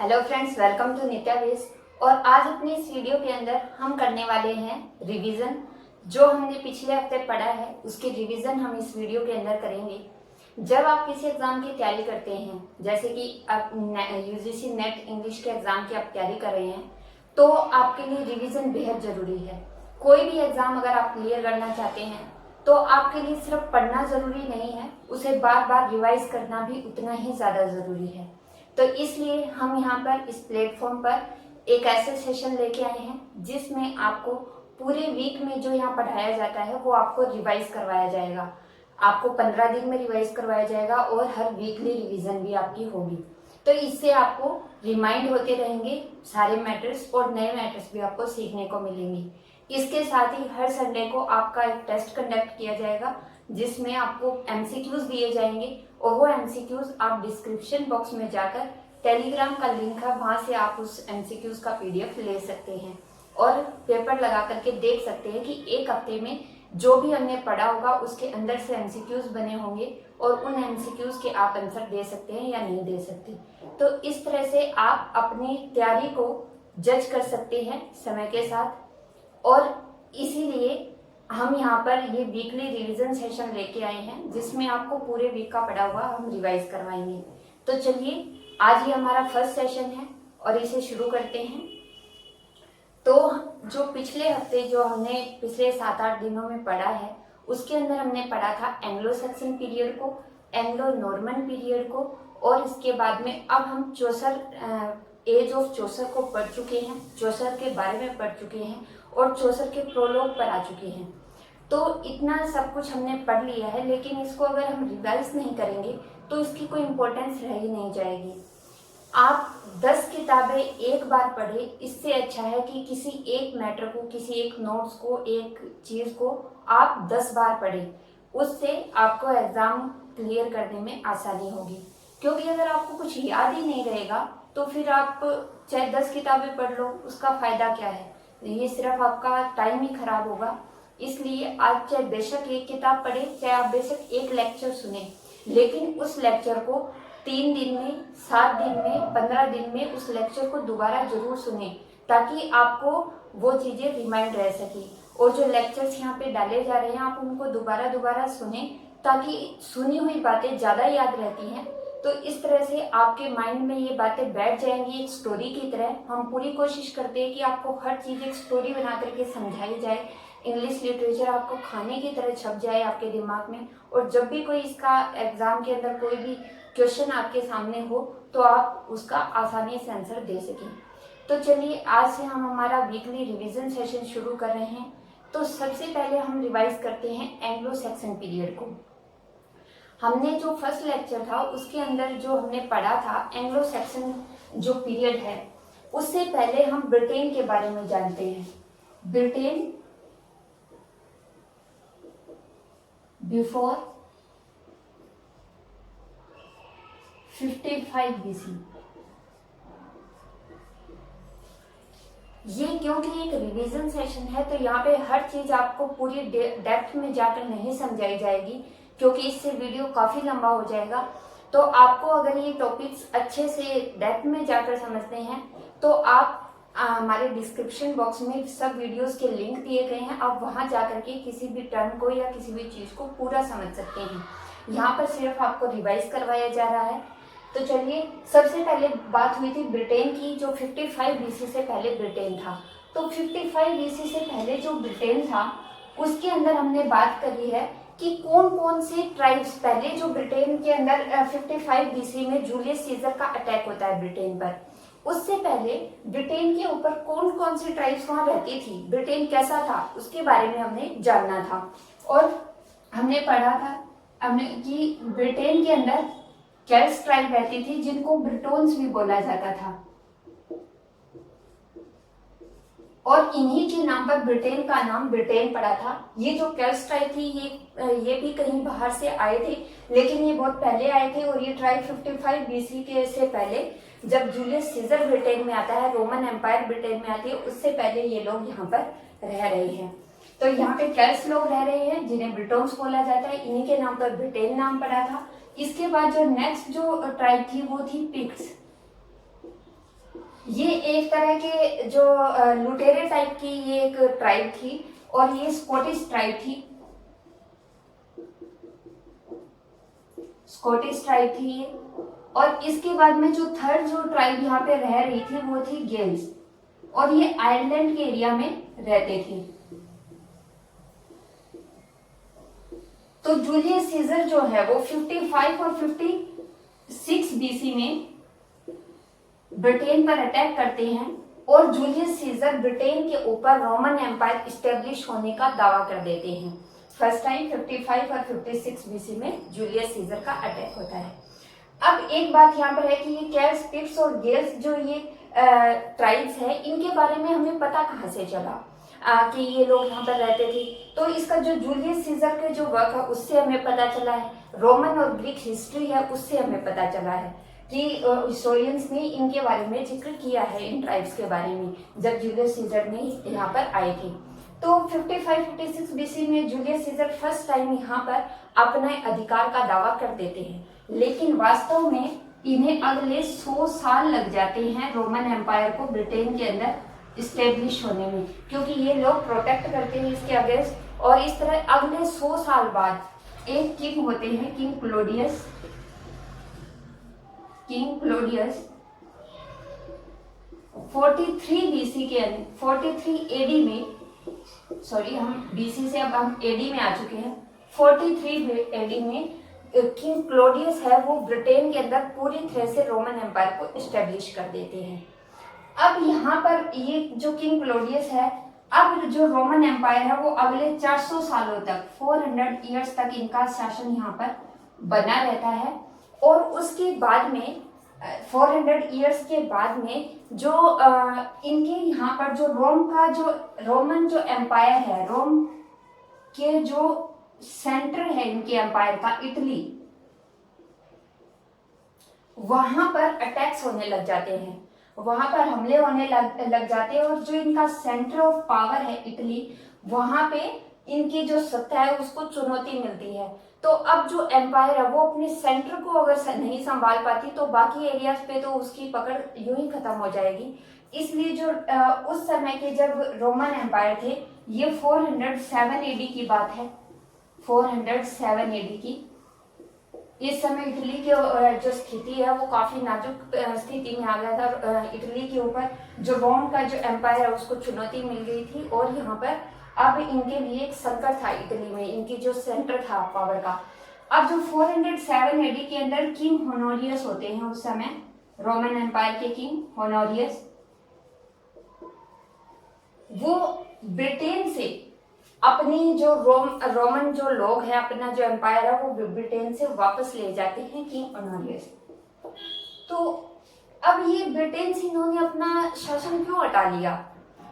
Hello friends, welcome to नित्या वेस। और आज अपनी इस वीडियो के अंदर हम करने वाले हैं रिवीजन। जो हमने पिछले हफ्ते पढ़ा है उसकी रिवीजन हम इस वीडियो के अंदर करेंगे। जब आप किसी एग्जाम की तैयारी करते हैं, जैसे कि आप यूजीसी नेट इंग्लिश के एग्जाम की आप तैयारी कर रहे हैं, तो आपके लिए रिवीजन बेहद जरूरी है। कोई भी एग्जाम अगर आप क्लियर करना चाहते हैं तो आपके लिए सिर्फ पढ़ना जरूरी नहीं है, उसे बार बार रिवाइज करना भी उतना ही ज्यादा जरूरी है। तो इसलिए हम यहाँ पर इस प्लेटफॉर्म पर एक ऐसे सेशन लेके आए हैं जिसमें आपको पूरे वीक में जो यहाँ पढ़ाया जाता है वो आपको रिवाइज करवाया जाएगा। आपको 15 दिन में रिवाइज करवाया जाएगा और हर वीकली रिवीजन भी आपकी होगी। तो इससे आपको रिमाइंड होते रहेंगे सारे मैटर्स और नए मैटर्स भी आपको सीखने को मिलेंगे। इसके साथ ही हर संडे को आपका एक टेस्ट कंडक्ट किया जाएगा जिसमें आपको एमसीक्यूज दिए जाएंगे और वो एमसीक्यूज आप डिस्क्रिप्शन बॉक्स में जाकर टेलीग्राम का लिंक है, वहां से आप उस एमसीक्यूज का पीडीएफ ले सकते हैं और पेपर लगा करके देख सकते हैं कि एक हफ्ते में जो भी हमने पढ़ा होगा उसके अंदर से एमसीक्यूज बने होंगे और उन एमसीक्यूज के आप आंसर दे सकते हैं या नहीं दे सकते। तो इस तरह से आप अपनी तैयारी को जज कर सकते हैं समय के साथ। और इसीलिए हम यहाँ पर ये वीकली रिवीजन सेशन लेके आए हैं जिसमें आपको पूरे वीक का पढ़ा हुआ हम रिवाइज करवाएंगे। तो चलिए, आज ये हमारा फर्स्ट सेशन है और इसे शुरू करते हैं। तो जो पिछले हफ्ते जो हमने पिछले 7-8 दिनों में पढ़ा है उसके अंदर हमने पढ़ा था एंग्लो सैक्सन पीरियड को, एंग्लो नॉर्मन पीरियड को, और इसके बाद में अब हम चौसर एज ऑफ चौसर को पढ़ चुके हैं, चौसर के बारे में पढ़ चुके हैं और चौसर के प्रोलॉग पर आ चुके हैं। तो इतना सब कुछ हमने पढ़ लिया है, लेकिन इसको अगर हम रिवाइज नहीं करेंगे तो इसकी कोई इम्पोर्टेंस रह ही नहीं जाएगी। आप 10 किताबें एक बार पढ़े, इससे अच्छा है कि किसी एक मैटर को, किसी एक नोट्स को, एक चीज को आप 10 बार पढ़े। उससे आपको एग्जाम क्लियर करने में आसानी होगी। क्योंकि अगर आपको कुछ याद ही नहीं रहेगा तो फिर आप चाहे 10 किताबें पढ़ लो, उसका फायदा क्या है? ये सिर्फ आपका टाइम ही खराब होगा। इसलिए आप चाहे बेशक एक किताब पढ़े, चाहे आप बेशक एक लेक्चर सुने, लेकिन उस लेक्चर को 3 दिन में, 7 दिन में, 15 दिन में उस लेक्चर को दोबारा जरूर सुने, ताकि आपको वो चीजें रिमाइंड रह सके। और जो लेक्चर्स यहाँ पे डाले जा रहे हैं आप उनको दोबारा दोबारा सुने, ताकि सुनी हुई बातें ज्यादा याद रहती हैं। तो इस तरह से आपके माइंड में ये बातें बैठ जाएंगी एक स्टोरी की तरह। हम पूरी कोशिश करते हैं कि आपको हर चीज एक स्टोरी बना करके समझाई जाए। इंग्लिश लिटरेचर आपको खाने की तरह छप जाए आपके दिमाग में, और जब भी कोई इसका एग्जाम के अंदर कोई भी क्वेश्चन आपके सामने हो तो आप उसका आसानी से आंसर दे सकें। तो चलिए, आज से हम हमारा वीकली रिवीजन सेशन शुरू कर रहे हैं। तो सबसे पहले हम रिवाइज करते हैं एंग्लो सैक्सन पीरियड को। हमने जो फर्स्ट लेक्चर था उसके अंदर जो हमने पढ़ा था एंग्लो सैक्सन जो पीरियड है, उससे पहले हम ब्रिटेन के बारे में जानते हैं। Britain before 55 BC। ये क्योंकि एक रिवीजन सेशन है तो यहाँ पे हर चीज आपको पूरी डेप्थ में जाकर नहीं समझाई जाएगी, क्योंकि इससे वीडियो काफी लंबा हो जाएगा। तो आपको अगर ये टॉपिक्स अच्छे से डेप्थ में जाकर समझते हैं तो आप हमारे डिस्क्रिप्शन बॉक्स में सब वीडियोस के लिंक दिए गए हैं, आप वहां जाकर के किसी भी टर्म को या किसी भी चीज को पूरा समझ सकते हैं। यहाँ पर सिर्फ आपको रिवाइज करवाया जा रहा है। तो चलिए, सबसे पहले बात हुई थी ब्रिटेन की, जो 55 BC से पहले ब्रिटेन था। तो 55 BC से पहले जो ब्रिटेन था उसके अंदर हमने बात करी है कि कौन कौन से ट्राइब्स, पहले जो ब्रिटेन के अंदर 55 BC में जूलियस सीजर का अटैक होता है ब्रिटेन पर, उससे पहले ब्रिटेन के ऊपर कौन कौन सी ट्राइब्स वहां रहती थी, ब्रिटेन कैसा था, उसके बारे में हमने जानना था। और हमने पढ़ा था कि ब्रिटेन के अंदर केल्ट्स ट्राइब रहती थी जिनको ब्रिटोन्स भी बोला जाता था, और इन्हीं के नाम पर ब्रिटेन का नाम ब्रिटेन पड़ा था। ये जो केल्ट्स ट्राइब थी ये भी कहीं बाहर से आए थे, लेकिन ये बहुत पहले आए थे। और ये ट्राइब 55 BC के से पहले, जब जूलियस सीजर ब्रिटेन में आता है, रोमन एम्पायर ब्रिटेन में आती है, उससे पहले ये लोग यहाँ पर रह रहे हैं। तो यहाँ पे केल्ट्स लोग रह रहे हैं जिन्हें ब्रिटोन्स बोला जाता है, इन्हीं के नाम पर ब्रिटेन नाम पड़ा था। इसके बाद जो नेक्स्ट जो ट्राइब थी वो थी पिक्ट्स। ये एक तरह के जो लुटेरे टाइप की ये एक ट्राइब थी और ये स्कॉटिश ट्राइब थी, स्कॉटिश ट्राइब थी ये। और इसके बाद में जो थर्ड जो ट्राइब यहाँ पे रह रही थी वो थी गेल्स, और ये आयरलैंड के एरिया में रहते थे। तो जूलियस सीजर जो है वो 55 और 56 बीसी में ब्रिटेन पर अटैक करते हैं और जूलियस सीजर ब्रिटेन के ऊपर रोमन एम्पायर स्टेब्लिश होने का दावा कर देते हैं। फर्स्ट टाइम 55 और 56 बीसी में जूलियस सीजर का अटैक होता है। अब एक बात यहाँ पर है कि ये केल्ट्स, पिक्ट्स और गेल्स जो ये ट्राइब्स है, इनके बारे में हमें पता कहाँ से चला कि ये लोग यहाँ पर रहते थे। तो इसका जो जूलियस सीजर के जो वर्क है उससे हमें पता चला है, रोमन और ग्रीक हिस्ट्री है उससे हमें पता चला है कि हिस्टोरियंस ने इनके बारे में जिक्र किया है, इन ट्राइब्स के बारे में, जब जूलियस सीजर ने यहाँ पर आए थे। तो 55-56 बीसी में जूलियस सीजर फर्स्ट टाइम यहाँ पर अपने अधिकार का दावा कर देते हैं, लेकिन वास्तव में इन्हें अगले 100 साल लग जाते हैं रोमन एम्पायर को ब्रिटेन के अंदर स्टेब्लिश होने में, क्योंकि ये लोग प्रोटेक्ट करते हैं इसके अगेंस्ट। और इस तरह अगले 100 साल बाद एक किंग होते हैं, king Claudius. King Claudius 43 BC के 43 एडी में, सॉरी हम बीसी से अब हम एडी में आ चुके हैं, 43 एडी में किंग क्लोडियस है वो ब्रिटेन के अंदर पूरी तरह से रोमन एम्पायर को स्टेब्लिश कर देते हैं। अब यहाँ पर ये जो किंग क्लोडियस है, अब जो रोमन एम्पायर है वो अगले 400 सालों तक, 400 ईयर्स तक इनका शासन यहाँ पर बना रहता है। और उसके बाद में 400 ईयर्स के बाद में जो इनके यहाँ पर जो रोमन जो एम्पायर है, रोम के जो सेंटर है इनके एम्पायर का, इटली, वहां पर अटैक्स होने लग जाते हैं, वहां पर हमले होने लग जाते हैं। और जो इनका सेंटर ऑफ पावर है इटली, वहां पे इनकी जो सत्ता है उसको चुनौती मिलती है। तो अब जो एम्पायर है वो अपने सेंटर को अगर नहीं संभाल पाती तो बाकी एरियाज पे तो उसकी पकड़ यूं ही खत्म हो जाएगी। इसलिए जो उस समय के जब रोमन एम्पायर थे, ये 407 एडी की बात है, 407 एडी की। इस समय इटली की जो स्थिति है वो काफी नाजुक स्थिति में आ गया था। इटली के ऊपर जो रोम का जो एम्पायर है उसको चुनौती मिल गई थी और यहाँ पर अब इनके लिए एक संकट था इटली में, इनकी जो सेंटर था पावर का। अब जो 407 एडी के अंदर किंग होनोरियस होते हैं उस समय, रोमन एम्पायर के किंग होनोरियस, वो ब्रिटेन से अपनी जो रोमन जो लोग हैं, अपना जो एम्पायर है वो ब्रिटेन से वापस ले जाते हैं किंग ऑनोरियस। तो अब ये ब्रिटेन से इन्होंने अपना शासन क्यों हटा लिया,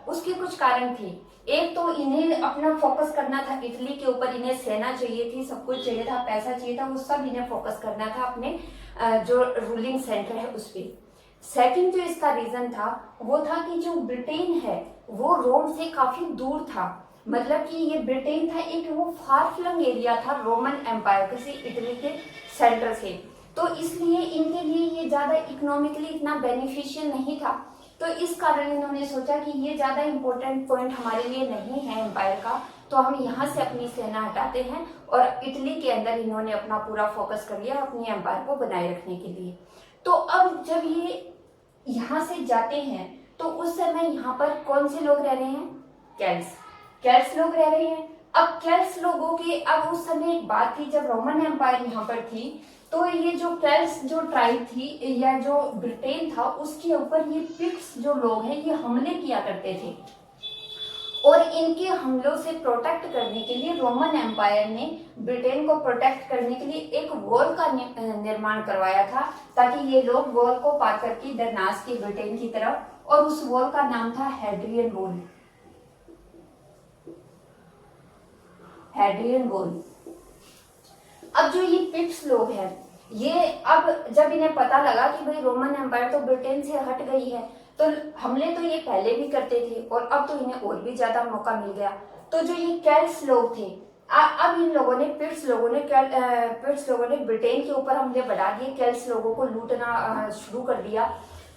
उसके कुछ कारण थे। एक तो इन्हें अपना फोकस करना था इटली के ऊपर, इन्हें सेना चाहिए थी, सब कुछ चाहिए था, पैसा चाहिए था, वो सब इन्हें फोकस करना था अपने जो रूलिंग सेंटर है उस पर। सेकंड जो इसका रीजन था वो था कि जो ब्रिटेन है वो रोम से काफी दूर था, मतलब कि ये ब्रिटेन था एक वो फार फ्लंग एरिया था रोमन एम्पायर से, इटली के सेंटर से। तो इसलिए इनके लिए ये ज्यादा इकोनॉमिकली इतना बेनिफिशियल नहीं था। तो इस कारण इन्होंने सोचा कि ये ज्यादा इम्पोर्टेंट पॉइंट हमारे लिए नहीं है एम्पायर का, तो हम यहाँ से अपनी सेना हटाते हैं और इटली के अंदर इन्होंने अपना पूरा फोकस कर लिया अपनी एम्पायर को बनाए रखने के लिए। तो अब जब ये यहाँ से जाते हैं तो उस समय यहाँ पर कौन से लोग रह रहे हैं, केल्ट्स लोग रह रहे हैं। अब केल्ट्स लोगों की अब उस समय एक बात थी, जब रोमन एम्पायर यहाँ पर थी तो ये जो केल्ट्स जो ट्राइब थी या जो ब्रिटेन था उसके ऊपर ये पिक्ट्स जो लोग हैं ये हमले किया करते थे, और इनके हमलों से प्रोटेक्ट करने के लिए रोमन एम्पायर ने ब्रिटेन को प्रोटेक्ट करने के लिए एक वॉल का निर्माण करवाया था, ताकि ये लोग वॉल को पार करके इधर ना सके ब्रिटेन की तरफ, और उस वॉल का नाम था हेड्रियन वॉल। Hadrian wall. अब जो ये पिक्ट्स लोग हैं, ये अब जब इन्हें पता लगा कि भाई रोमन एम्पायर तो ब्रिटेन से हट गई है, तो हमले तो ये पहले भी करते थे और अब तो इन्हें और भी ज्यादा मौका मिल गया। तो जो ये केल्ट्स लोग थे, अब इन लोगों ने पिक्ट्स लोगों ने ब्रिटेन के ऊपर हमले बढ़ा दिए, केल्ट्स लोगों को लूटना शुरू कर दिया।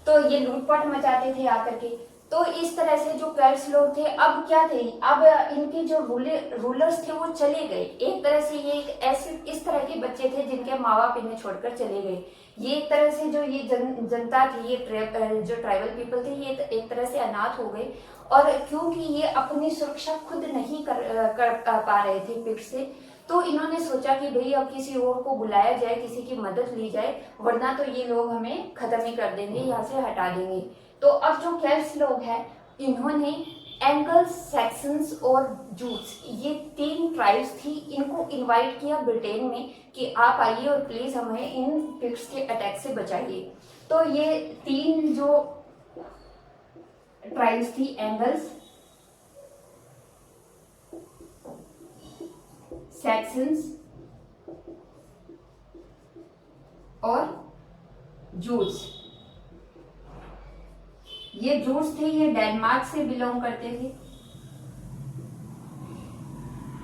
तो ये लूटपाट मचाते थे आकर के। तो इस तरह से जो केल्ट्स लोग थे, अब क्या थे, अब इनके जो रूलर्स थे वो चले गए। एक तरह से ये एक ऐसे इस तरह के बच्चे थे जिनके माँ बाप इन्हें छोड़कर चले गए। ये एक तरह से जो ये जनता थी, ये जो ट्राइबल पीपल थे, ये एक तरह से अनाथ हो गए। और क्योंकि ये अपनी सुरक्षा खुद नहीं कर पा रहे थे पिग से, तो इन्होंने सोचा कि भाई अब किसी और को बुलाया जाए, किसी की मदद ली जाए, वरना तो ये लोग हमें खत्म ही कर देंगे, यहाँ से हटा देंगे। तो अब जो केल्ट्स लोग हैं, इन्होंने एंगल्स, सैक्सन्स और जूट्स, ये 3 ट्राइब्स थी, इनको इनवाइट किया ब्रिटेन में कि आप आइए और प्लीज हमें इन पिग्स के अटैक से बचाइए। तो ये 3 जो ट्राइब्स थी, एंगल्स, सैक्सन्स और जूट्स, ये जूट्स थे, ये डेनमार्क से बिलोंग करते थे।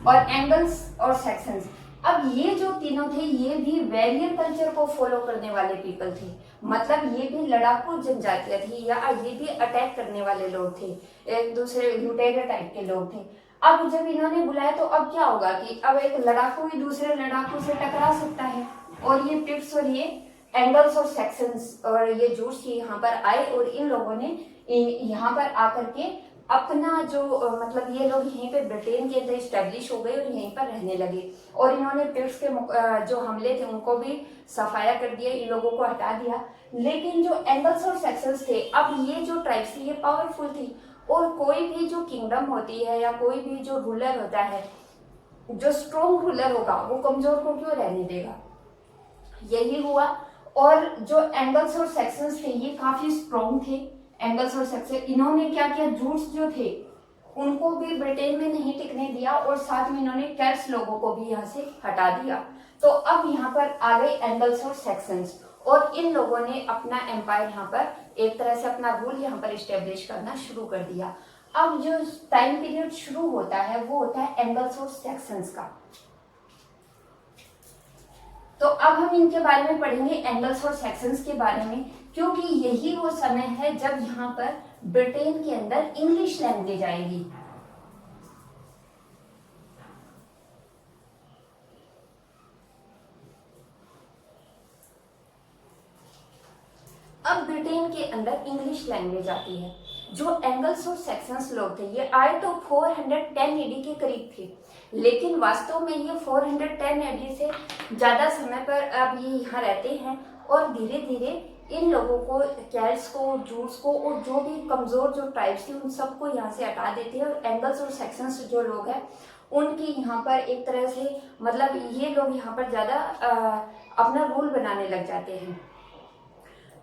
और एंगल्स और सैक्सन्स, अब ये जो तीनों थे, ये भी वेरियर कल्चर को फॉलो करने वाले पीपल थे। मतलब ये भी लड़ाकू जनजातियां थी, या ये भी अटैक करने वाले लोग थे, एक दूसरे लुटेरे टाइप के लोग थे। अब जब इन्होंने बुलाया तो अब क्या होगा कि अब एक लड़ाकू ही दूसरे लड़ाकू से टकरा सकता है। और ये पिग्स और ये एंगल्स और सेक्शंस और ये जूट्स यहाँ पर आए, और इन लोगों ने यहाँ पर आकर के अपना जो मतलब ये लोग यहीं पे ब्रिटेन के अंदर स्टैब्लिश हो गए और यहीं पर रहने लगे। और इन्होंने पिग्स के जो हमले थे उनको भी सफाया कर दिया, इन लोगों को हटा दिया। लेकिन जो एंगल्स और सेक्शंस थे, अब ये जो ट्राइब्स थी, ये पावरफुल थी, और कोई भी जो किंगडम होती है या कोई भी जो रूलर होता है, जो स्ट्रॉन्ग रूलर होगा, वो कमजोर को क्यों रहने देगा। यही हुआ। और जो एंगल्स और सेक्शंस थे, ये काफी स्ट्रॉन्ग थे। एंगल्स और सेक्शन, इन्होंने क्या किया, जूट्स जो थे उनको भी ब्रिटेन में नहीं टिकने दिया, और साथ में इन्होंने केल्ट्स लोगों को भी यहाँ से हटा दिया। तो अब यहाँ पर आ गए एंगल्स और सेक्शंस, और इन लोगों ने अपना एम्पायर यहाँ पर एक तरह से अपना रूल यहाँ पर इस्टेब्लिश करना शुरू कर दिया। अब जो टाइम पीरियड शुरू होता है वो होता है एंगल्स और सेक्शंस का। तो अब हम इनके बारे में पढ़ेंगे, एंगल्स और सेक्शंस के बारे में, क्योंकि यही वो समय है जब यहाँ पर ब्रिटेन के अंदर इंग्लिश लैंग्वेज आएगी। अब ब्रिटेन के अंदर इंग्लिश लैंग्वेज आती है। जो एंगल्स और सेक्शंस लोग थे, ये आए तो 410 एडी के करीब थे, लेकिन वास्तव में ये 410 एडी से ज्यादा समय पर अब ये यहाँ रहते हैं। और धीरे धीरे इन लोगों को, केल्ट्स को, जूट्स को, और जो भी कमजोर जो ट्राइब्स थी उन सबको यहाँ से हटा देते हैं। और एंगल्स और सेक्शंस जो लोग हैं उनकी यहाँ पर एक तरह से मतलब ये लोग यहाँ पर ज्यादा अपना रूल बनाने लग जाते हैं।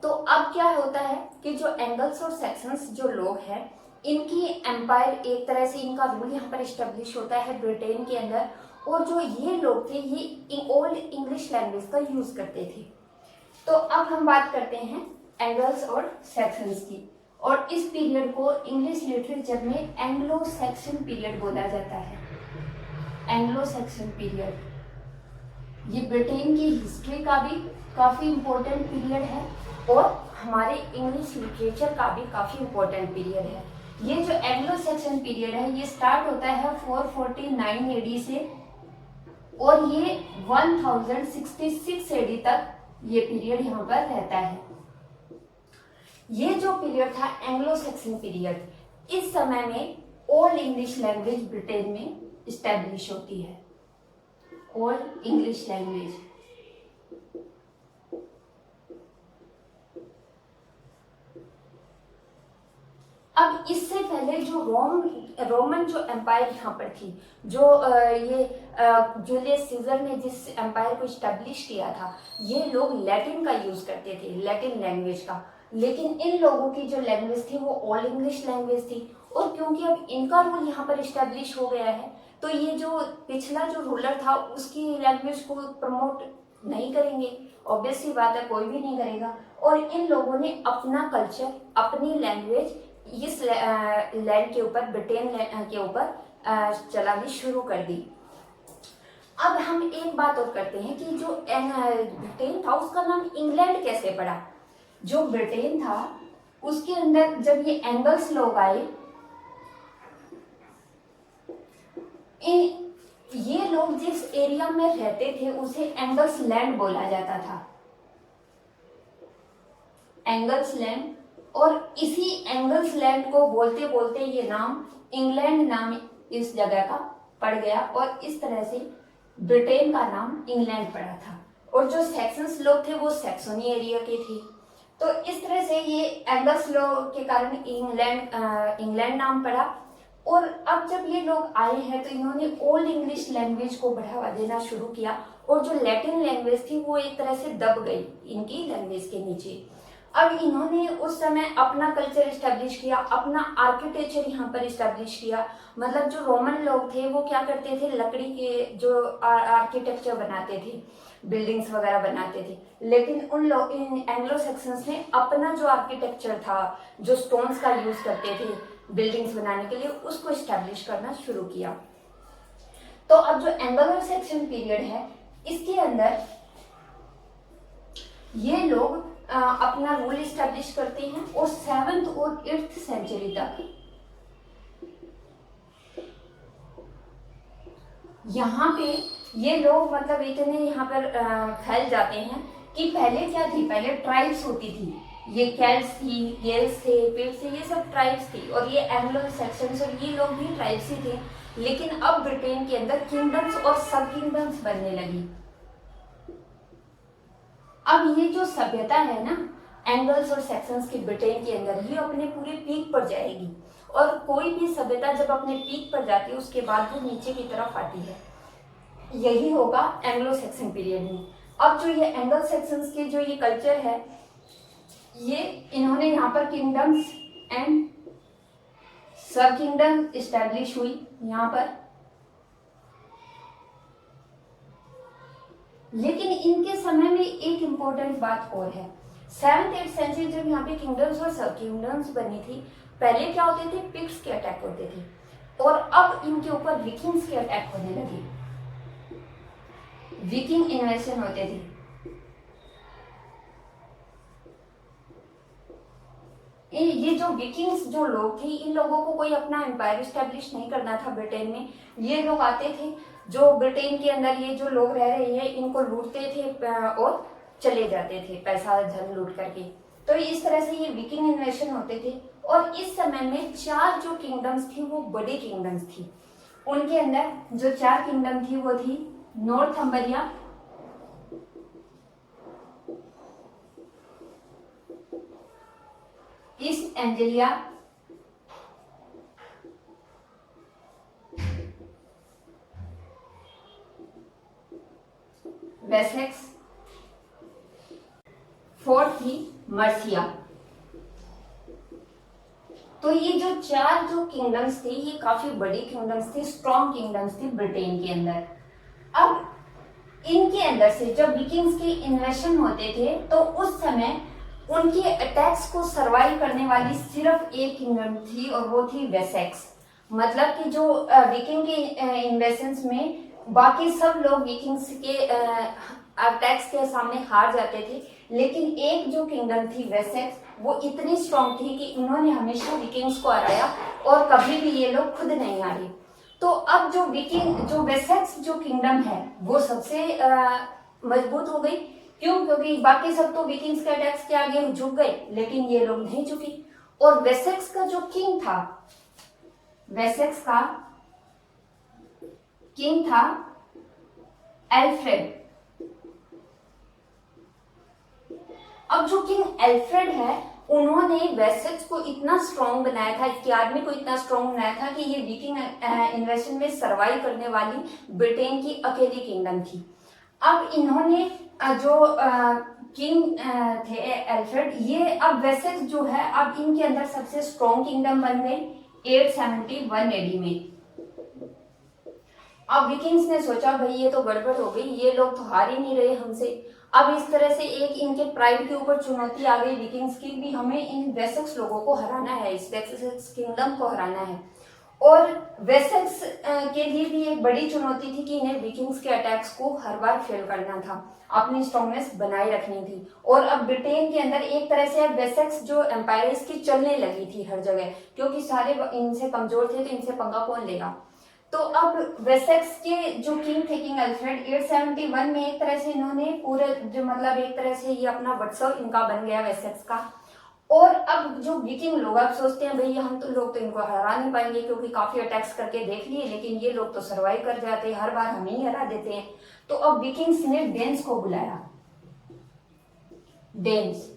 तो अब क्या होता है कि जो एंगल्स और सेक्शंस जो लोग हैं, इनकी एम्पायर एक तरह से इनका रूल यहाँ पर इस्टेब्लिश होता है ब्रिटेन के अंदर। और जो ये लोग थे, ये ओल्ड इंग्लिश लैंग्वेज का यूज करते थे। तो अब हम बात करते हैं एंगल्स और सेक्शंस की, और इस पीरियड को इंग्लिश लिटरेचर में एंग्लो सेक्शन पीरियड बोला जाता है। एंग्लो सेक्शन पीरियड ये ब्रिटेन की हिस्ट्री का भी काफी इम्पोर्टेंट पीरियड है, और हमारे इंग्लिश लिटरेचर का भी काफी इम्पोर्टेंट पीरियड है। ये जो एंग्लो सेक्शन पीरियड है, ये स्टार्ट होता है 449 एडी से, और ये 1066 एडी तक ये पीरियड यहाँ पर रहता है। ये जो पीरियड था एंग्लो सेक्शन पीरियड, इस समय में ओल्ड इंग्लिश लैंग्वेज ब्रिटेन में इस्टेब्लिश होती है। ओल्ड इंग्लिश लैंग्वेज, अब इससे पहले जो रोमन जो एम्पायर यहाँ पर थी, जो ये जूलियस सीजर ने जिस एम्पायर को इस्टेब्लिश किया था, ये लोग लैटिन का यूज करते थे, लैटिन लैंग्वेज का। लेकिन इन लोगों की जो लैंग्वेज थी वो ओल्ड इंग्लिश लैंग्वेज थी। और क्योंकि अब इनका रूल यहाँ पर इस्टेब्लिश हो गया है, तो ये जो पिछला जो रूलर था उसकी लैंग्वेज को प्रमोट नहीं करेंगे, ऑब्वियस सी बात है, कोई भी नहीं करेगा। और इन लोगों ने अपना कल्चर, अपनी लैंग्वेज इस लैंड के ऊपर, ब्रिटेन के ऊपर चलानी शुरू कर दी। अब हम एक बात और करते हैं कि जो ब्रिटेन था उसका नाम इंग्लैंड कैसे पड़ा। जो ब्रिटेन था उसके अंदर जब ये एंगल्स लोग आए, ये लोग जिस एरिया में रहते थे उसे एंगल्स लैंड बोला जाता था, एंगल्स लैंड। और इसी एंगल्स लैंड को बोलते बोलते ये नाम इंग्लैंड नाम इस जगह का पड़ गया और इस तरह से ब्रिटेन का नाम इंग्लैंड पड़ा था। और जो सैक्सन्स लोग थे वो सैक्सोनी एरिया के थे। तो इस तरह से ये एंगल्स लोग के कारण इंग्लैंड नाम पड़ा। और अब जब ये लोग आए हैं तो इन्होंने ओल्ड इंग्लिश लैंग्वेज को बढ़ावा देना शुरू किया और जो लैटिन लैंग्वेज थी वो एक तरह से दब गई इनकी लैंग्वेज के नीचे। अब इन्होंने उस समय अपना कल्चर इस्टेब्लिश किया, अपना आर्किटेक्चर यहाँ पर इस्टेब्लिश किया। मतलब जो रोमन लोग थे वो क्या करते थे, लकड़ी के जो आर्किटेक्चर बनाते थे, बिल्डिंग्स वगैरह बनाते थे, लेकिन इन एंग्लो सेक्शंस ने अपना जो आर्किटेक्चर था, जो स्टोन्स का यूज करते थे बिल्डिंग्स बनाने के लिए, उसको इस्टेब्लिश करना शुरू किया। तो अब जो एंग्लो सेक्शन पीरियड है इसके अंदर ये लोग अपना रूल इस्टेब्लिश करते हैं और 7th और 8th सेंचुरी तक यहाँ पे ये लोग मतलब इतने यहाँ पर फैल जाते हैं कि पहले क्या थी, पहले ट्राइब्स होती थी, ये कैल्स थी, गेल्स थे, पिट्स थे, ये सब ट्राइब्स थी और ये एंग्लो सेक्शंस और ये लोग भी ट्राइब्स ही थे। लेकिन अब ब्रिटेन के अंदर किंगडम्स और सब किंगडम्स बनने लगी। अब ये जो सभ्यता है ना एंगल्स और सेक्शंस के ब्रिटेन के अंदर, ये अपने पूरे पीक पर जाएगी और कोई भी सभ्यता जब अपने पीक पर जाती है उसके बाद वो नीचे की तरफ आती है। यही होगा एंग्लो सेक्शन पीरियड में। अब जो ये एंग्लो सेक्शंस के जो ये कल्चर है, ये इन्होंने यहाँ पर किंगडम्स एंड सब किंगडम इस्टेब्लिश हुई यहाँ पर। लेकिन इनके समय में एक इम्पोर्टेंट बात और है, 7th 8th सेंचुरी जब यहाँ पे किंगडम्स और सब किंगडम्स बनी थी, पहले क्या होते थे, पिक्ट्स के अटैक होते थे और अब इनके ऊपर विकिंग्स के अटैक होने लगे, विकिंग इन्वेशन होते थे। ये जो विकिंग्स जो लोग थे, इन लोगों को कोई अपना एम्पायर इस्टेब्लिश नहीं करना था ब्रिटेन में। ये लोग आते थे, जो ब्रिटेन के अंदर ये जो लोग रह रहे हैं इनको लूटते थे और चले जाते थे पैसा धन लूट करके। तो इस तरह से ये विकिंग इन्वेशन होते थे। और इस समय में 4 जो किंगडम्स थी वो बड़ी किंगडम्स थी। उनके अंदर जो 4 किंगडम थी वो थी नॉर्थम्बरिया, ईस्ट एंजेलिया, वेसेक्स, 4th थी मर्सिया। तो ये जो 4 जो किंगडम्स थी ये काफी बड़ी किंगडम्स थी, स्ट्रॉन्ग किंगडम्स थी ब्रिटेन के अंदर। अब इनके अंदर से जब विकिंग्स के इन्वेशन होते थे तो उस समय उनके अटैक्स को सर्वाइव करने वाली सिर्फ एक किंगडम थी और वो थी वेसेक्स। मतलब कि जो विकिंग के इन्वेशंस में बाकी सब लोग विकिंग्स के अटैक्स के सामने हार जाते थे, लेकिन एक जो किंगडम थी वेसेक्स वो इतनी स्ट्रॉन्ग थी कि उन्होंने हमेशा विकिंग्स को हराया और कभी भी ये लोग खुद नहीं हारे। तो अब जो वेसेक्स जो किंगडम है वो सबसे मजबूत हो गई। क्यों? क्योंकि बाकी सब तो विकिंग्स के अटैक्स के आगे झुक गए, लेकिन ये लोग नहीं झुकी। और वेसेक्स का जो किंग था, वेसेक्स का किंग था एल्फ्रेड। अब जो किंग एल्फ्रेड है उन्होंने वेसेक्स को इतना स्ट्रॉन्ग बनाया था, इसकी आर्मी को इतना स्ट्रॉन्ग बनाया था कि ये विकिंग इन्वेशन में सर्वाइव करने वाली ब्रिटेन की अकेली किंगडम थी। अब इन्होंने जो किंग थे एल्फ्रेड, ये अब वेसेक्स जो है अब इनके अंदर सबसे स्ट्रॉन्ग किंगडम बन गई 871 एडी में। अब विकिंग्स ने सोचा भाई ये तो गड़बड़ हो गई, ये लोग तो हार ही नहीं रहे हमसे। अब इस तरह से एक इनके प्राइड के ऊपर चुनौती आ गई विकिंग्स की भी, हमें इन वेसेक्स लोगों को हराना है, इस वेसेक्स किंगडम को हराना है। और वेसेक्स के लिए भी एक बड़ी चुनौती थी कि इन्हें विकिंग्स के अटैक्स को हर बार फेल करना था, अपनी स्ट्रॉन्गनेस बनाए रखनी थी। और अब ब्रिटेन के अंदर एक तरह से अब वेसेक्स जो एम्पायर इसकी चलने लगी थी हर जगह, क्योंकि सारे इनसे कमजोर थे, तो इनसे पंगा कौन लेगा। तो अब वेसेक्स के जो किंग थे, किंग अल्फ्रेड, 871 में एक तरह से इन्होंने पूरे जो मतलब एक तरह से ये अपना वर्चस्व इनका बन गया वेसेक्स का। और अब जो विकिंग लोग अब सोचते हैं भैया हम तो लोग तो इनको हरा नहीं पाएंगे, क्योंकि काफी अटैक्स करके देख लिए, लेकिन ये लोग तो सर्वाइव कर जाते हैं, हर बार हम ही हरा देते हैं। तो अब विकिंग्स ने डेन्स को बुलाया, डेन्स,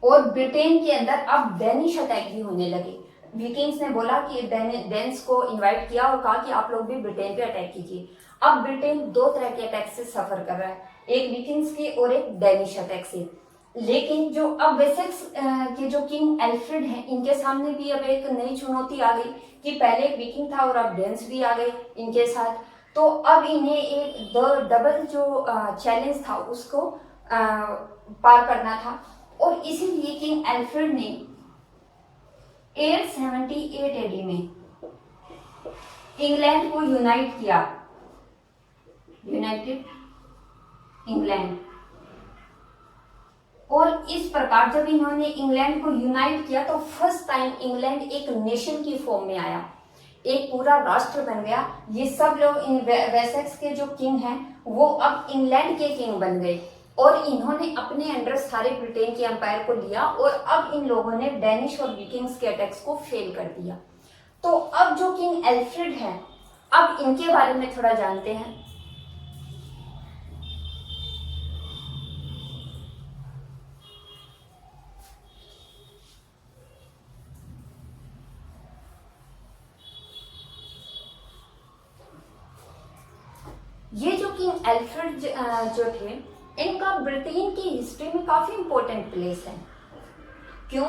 और ब्रिटेन के अंदर अब डेनिश अटैक भी होने लगे। विकिंग्स ने बोला कि डेन्स को इनवाइट किया और कहा कि आप लोग भी ब्रिटेन पे अटैक कीजिए। अब ब्रिटेन दो तरह के अटैक से सफर कर रहा है, एक विकिंग्स के और एक डेनिश अटैक से। लेकिन जो अब वेसेक्स के जो किंग एल्फ्रेड हैं, इनके सामने भी अब एक नई चुनौती आ गई कि पहले एक विकिंग था और अब डेन्स भी आ गए इनके साथ। तो अब इन्हें एक डबल जो चैलेंज था उसको पार करना था। और इसीलिए किंग एल्फ्रेड ने 878 एडी में इंग्लैंड को यूनाइट किया, यूनाइटेड इंग्लैंड। और इस प्रकार जब इन्होंने इंग्लैंड को यूनाइट किया तो फर्स्ट टाइम इंग्लैंड एक नेशन की फॉर्म में आया, एक पूरा राष्ट्र बन गया। ये सब लोग वेसेक्स के जो किंग हैं वो अब इंग्लैंड के किंग बन गए, और इन्होंने अपने अंडर सारे ब्रिटेन के एम्पायर को लिया। और अब इन लोगों ने डेनिश और विकिंग्स के अटैक्स को फेल कर दिया। तो अब जो किंग एल्फ्रेड है, अब इनके बारे में थोड़ा जानते हैं। ये जो किंग एल्फ्रेड जो थे, इनका ब्रिटेन की हिस्ट्री में काफी इंपॉर्टेंट प्लेस है। क्यों?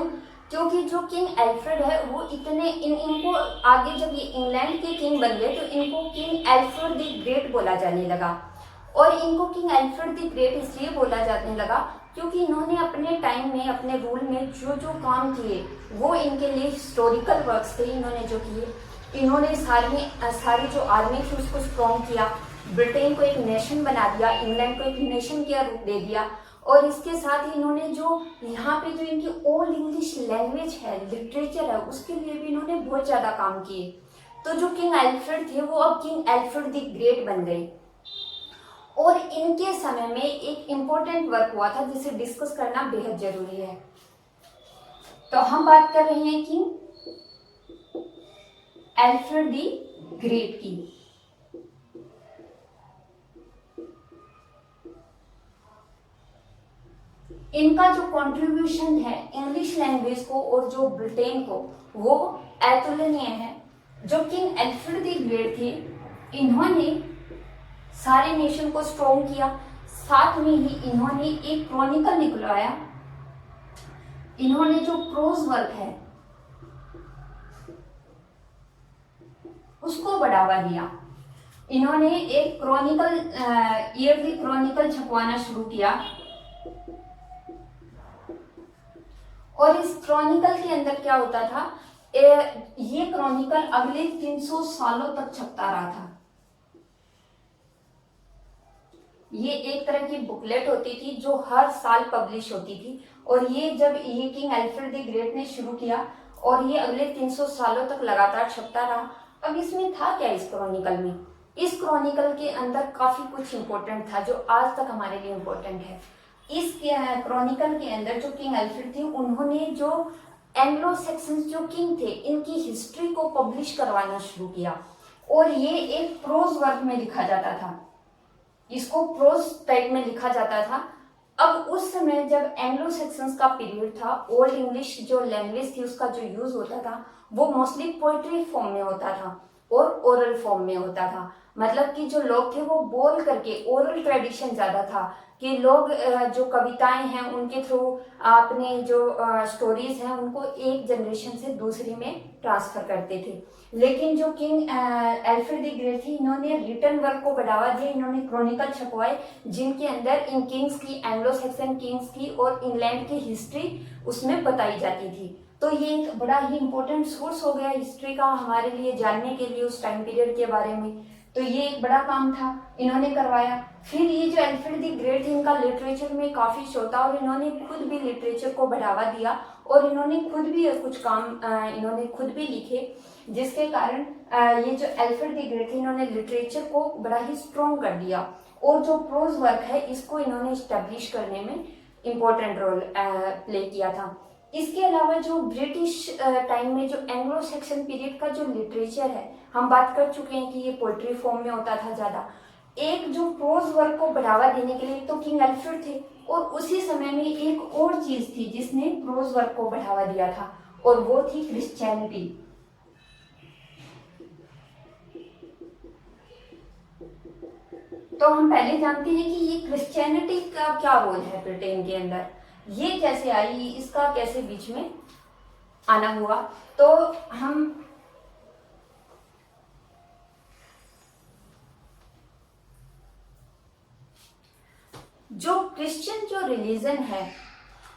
क्योंकि जो किंग एल्फ्रेड है वो इतने इनको आगे जब ये इंग्लैंड के किंग बन गए तो इनको किंग एल्फ्रेड द ग्रेट बोला जाने लगा। और इनको किंग एल्फ्रेड द ग्रेट इसलिए बोला जाने लगा क्योंकि इन्होंने अपने टाइम में, अपने रूल में जो जो काम किए वो इनके लिए हिस्टोरिकल वर्क्स थे। इन्होंने जो किए, इन्होंने सारी जो आर्मी थी उसको स्ट्रॉन्ग किया, ब्रिटेन को एक नेशन बना दिया, इंग्लैंड को एक नेशन का रूप दे दिया। और इसके साथ ही इन्होंने जो यहाँ पे जो इनकी ओल्ड इंग्लिश लैंग्वेज है, लिटरेचर है, उसके लिए भी इन्होंने बहुत ज्यादा काम किए। तो जो किंग एल्फ्रेड थे वो अब किंग एल्फ्रेड द ग्रेट बन गए। और इनके समय में एक इम्पोर्टेंट वर्क हुआ था जिसे डिस्कस करना बेहद जरूरी है। तो हम बात कर रहे हैं किंग एल्फ्रेड द ग्रेट की। इनका जो कंट्रीब्यूशन है इंग्लिश लैंग्वेज को और जो ब्रिटेन को, वो अतुलनीय है। जो किंग एल्फ्रेड द ग्रेट थे, इन्होंने सारे नेशन को स्ट्रॉन्ग किया, साथ में ही इन्होंने एक क्रॉनिकल निकलवाया। इन्होंने जो प्रोज वर्क है उसको बढ़ावा दिया। इन्होंने एक क्रॉनिकल, ईयरली क्रॉनिकल छपवाना शुरू किया। और इस क्रॉनिकल के अंदर क्या होता था, ये क्रॉनिकल अगले 300 सालों तक छपता रहा था। ये एक तरह की बुकलेट होती थी जो हर साल पब्लिश होती थी। और ये जब ये किंग एल्फ्रेड द ग्रेट ने शुरू किया और ये अगले 300 सालों तक लगातार छपता रहा। अब इसमें था क्या इस क्रॉनिकल में? इस क्रॉनिकल के अंदर काफी कुछ इंपॉर्टेंट था जो आज तक हमारे लिए इंपॉर्टेंट है। इस क्रॉनिकल के अंदर जो किंग एल्फ्रेड थे, उन्होंने जो एंग्लो सेक्सन्स जो किंग थे इनकी हिस्ट्री को पब्लिश करवाना शुरू किया। और ये एक प्रोज वर्क में लिखा जाता था, इसको प्रोज टाइप में लिखा जाता था। अब उस समय जब एंग्लो सेक्सन्स का पीरियड था, ओल्ड इंग्लिश जो लैंग्वेज थी उसका जो यूज होता था वो मोस्टली पोएट्री फॉर्म में होता था और ओरल फॉर्म में होता था। मतलब कि जो लोग थे वो बोल करके, ओरल ट्रेडिशन ज्यादा था कि लोग जो कविताएं हैं उनके थ्रू अपने जो स्टोरीज हैं उनको एक जनरेशन से दूसरी में ट्रांसफर करते थे। लेकिन जो किंग एल्फ्रेड द ग्रेट थी, इन्होंने रिटन वर्क को बढ़ावा दिया। इन्होंने क्रॉनिकल छपवाए जिनके अंदर इन किंग्स की, एंग्लो सैक्सन किंग्स की और इंग्लैंड की हिस्ट्री उसमें बताई जाती थी। तो ये एक बड़ा ही इम्पोर्टेंट सोर्स हो गया हिस्ट्री का हमारे लिए जानने के लिए उस टाइम पीरियड के बारे में। तो ये एक बड़ा काम था, इन्होंने करवाया। फिर ये जो अल्फ्रेड द ग्रेट थे, इनका लिटरेचर में काफ़ी शो था और इन्होंने खुद भी लिटरेचर को बढ़ावा दिया और इन्होंने खुद भी कुछ काम इन्होंने खुद भी लिखे, जिसके कारण ये जो अल्फ्रेड द ग्रेट थे इन्होंने लिटरेचर को बड़ा ही स्ट्रॉन्ग कर दिया और जो प्रोज वर्क है इसको इन्होंने इस्टेब्लिश करने में इम्पोर्टेंट रोल प्ले किया था। इसके अलावा जो ब्रिटिश टाइम में जो एंग्लो सेक्शन पीरियड का जो लिटरेचर है, हम बात कर चुके हैं कि ये पोइट्री फॉर्म में होता था ज़्यादा। एक जो प्रोज वर्क को बढ़ावा देने के लिए तो किंग अल्फ्रेड थे, और उसी समय में एक और चीज़ थी जिसने प्रोज वर्क को बढ़ावा दिया था, और वो थी क्रिश्चियनिटी। तो हम पहले जानते हैं कि ये क्रिश्चियनिटी का क्या रोल है ब्रिटेन के अंदर, ये कैसे आई, इसका कैसे बीच में आना हुआ। तो हम जो क्रिश्चियन जो रिलीजन है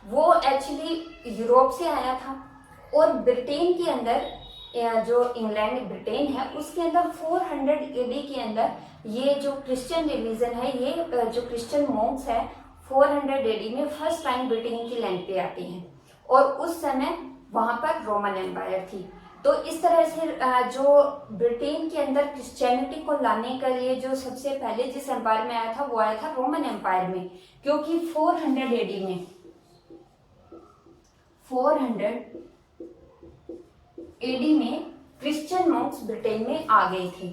वो एक्चुअली यूरोप से आया था, और ब्रिटेन के अंदर जो इंग्लैंड ब्रिटेन है उसके अंदर 400 एडी के अंदर ये जो क्रिश्चियन रिलीजन है, ये जो क्रिश्चियन मॉन्क्स है 400 एडी में फर्स्ट टाइम ब्रिटेन की लैंड पे आते हैं, और उस समय वहां पर रोमन एम्पायर थी। तो इस तरह से जो ब्रिटेन के अंदर क्रिश्चियनिटी को लाने के लिए जो सबसे पहले जिस एम्पायर में आया था वो आया था रोमन एम्पायर में, क्योंकि 400 एडी में 400 एडी में क्रिश्चियन मॉन्क्स ब्रिटेन में आ गए थे।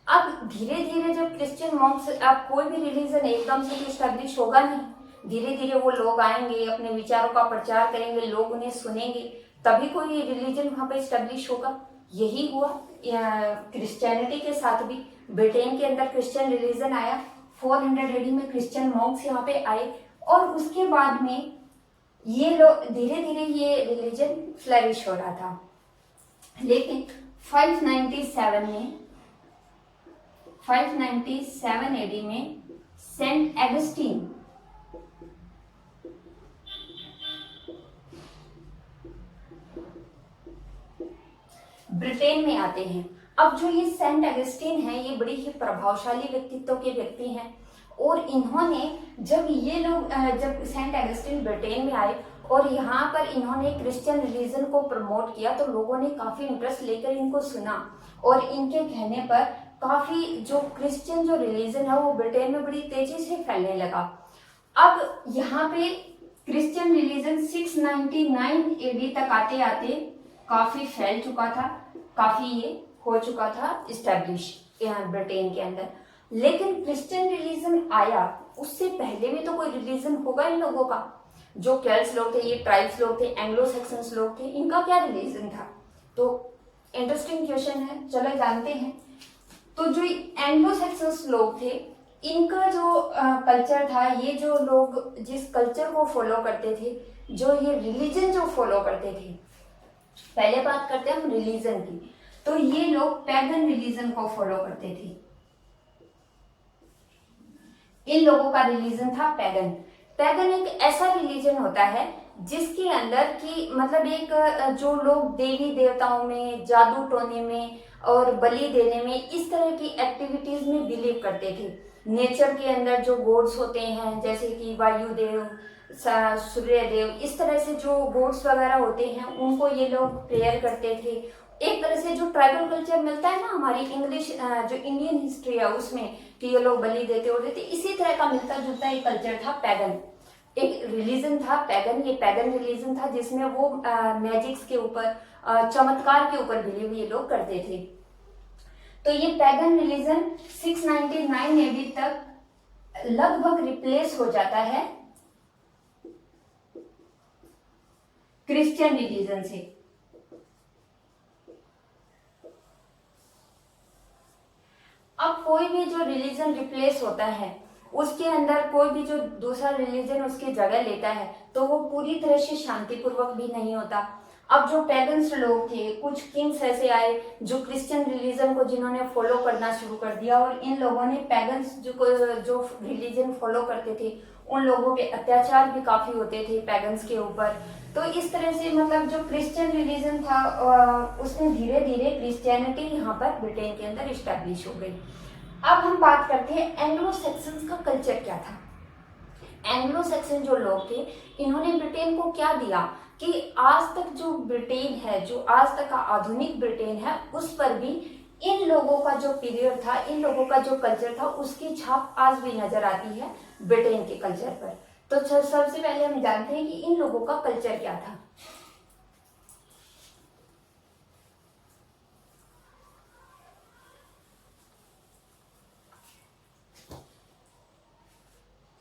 अब धीरे धीरे जब क्रिश्चियन मॉन्क्स, अब कोई भी रिलीजन एकदम से तो स्टैब्लिश होगा नहीं, धीरे धीरे वो लोग आएंगे, अपने विचारों का प्रचार करेंगे, लोग उन्हें सुनेंगे, तभी कोई रिलीजन वहां पे स्टैब्लिश होगा। यही हुआ क्रिश्चियनिटी के साथ भी। ब्रिटेन के अंदर क्रिश्चियन रिलीजन आया, 400 एडी में क्रिश्चियन मॉन्क्स यहाँ पे आए, और उसके बाद में ये लोग धीरे धीरे ये रिलीजन फ्लरिश हो रहा था। लेकिन 597 एडी में सेंट एगस्टीन ब्रिटेन में आते हैं। अब जो ये सेंट एगस्टीन है ये बड़ी ही प्रभावशाली व्यक्तित्व के व्यक्ति हैं, और इन्होंने जब जब सेंट एगस्टीन ब्रिटेन में आए और यहाँ पर इन्होंने क्रिश्चियन रिलीजन को प्रमोट किया, तो लोगों ने काफी इंटरेस्ट लेकर इनको सुना, और इनके कहने पर काफी जो क्रिश्चियन जो रिलीजन है वो ब्रिटेन में बड़ी तेजी से फैलने लगा। अब यहाँ पे क्रिश्चियन रिलीजन 699 एडी तक आते आते काफी फैल चुका था, काफी ये हो चुका था इस्टेब्लिश यहाँ ब्रिटेन के अंदर। लेकिन क्रिश्चियन रिलीजन आया, उससे पहले भी तो कोई रिलीजन होगा इन लोगों का। जो केल्ट्स लोग थे, ये ट्राइब्स लोग थे, एंग्लो सेक्सन्स लोग थे, इनका क्या रिलीजन था? तो इंटरेस्टिंग क्वेश्चन है, चलो जानते हैं। तो जो एंग्लो सेक्सन्स लोग थे, इनका जो कल्चर था, ये जो लोग जिस कल्चर को फॉलो करते थे, जो ये रिलीजन जो फॉलो करते थे, पहले बात करते हैं हम रिलीजन की, तो ये लोग पैगन रिलीजन को फॉलो करते थे। इन लोगों का रिलीजन था पैगन। पैगन एक ऐसा रिलीजन होता है जिसके अंदर की मतलब एक जो लोग देवी देवताओं में, जादू टोने में और बलि देने में, इस तरह की एक्टिविटीज में बिलीव करते थे। नेचर के अंदर जो गॉड्स होते हैं, जैसे कि वायुदेव, सूर्यदेव, इस तरह से जो गॉड्स वगैरह होते हैं उनको ये लोग प्रेयर करते थे। एक तरह से जो ट्राइबल कल्चर मिलता है ना हमारी इंग्लिश जो इंडियन हिस्ट्री है उसमें, कि ये लोग बलि देते होते थे, इसी तरह का मिलता जुलता एक कल्चर था पैगन। एक रिलीजन था पैगन, ये पैगन रिलीजन था जिसमें वो मैजिक्स के ऊपर, चमत्कार के ऊपर बिलीव ये लोग करते थे। तो ये पैगन रिलीजन 699 एडी तक लगभग रिप्लेस हो जाता है क्रिश्चियन रिलीजन से। अब कोई भी जो रिलीजन रिप्लेस होता है, उसके अंदर कोई भी जो दूसरा रिलीजन उसकी जगह लेता है, तो वो पूरी तरह से शांतिपूर्वक भी नहीं होता। अब जो पैगन्स लोग थे, कुछ किंग्स ऐसे आए जो क्रिश्चियन रिलीजन को जिन्होंने फॉलो करना शुरू कर दिया, और इन लोगों ने पैगन्स जो रिलीजन फॉलो करते थे उन लोगों पे अत्याचार भी काफी होते थे पैगन्स के ऊपर। तो इस तरह से मतलब जो क्रिश्चियन रिलीजन था उसमें धीरे धीरे क्रिश्चियनिटी यहाँ पर ब्रिटेन के अंदर इस्टेब्लिश हो गई। अब हम बात करते हैं एंग्लो सेक्सन्स का कल्चर क्या था। एंग्लो सेक्सन जो लोग थे इन्होंने ब्रिटेन को क्या दिया कि आज तक जो ब्रिटेन है, जो आज तक का आधुनिक ब्रिटेन है, उस पर भी इन लोगों का जो पीरियड था, इन लोगों का जो कल्चर था, उसकी छाप आज भी नजर आती है ब्रिटेन के कल्चर पर। तो सबसे पहले हम जानते हैं कि इन लोगों का कल्चर क्या था।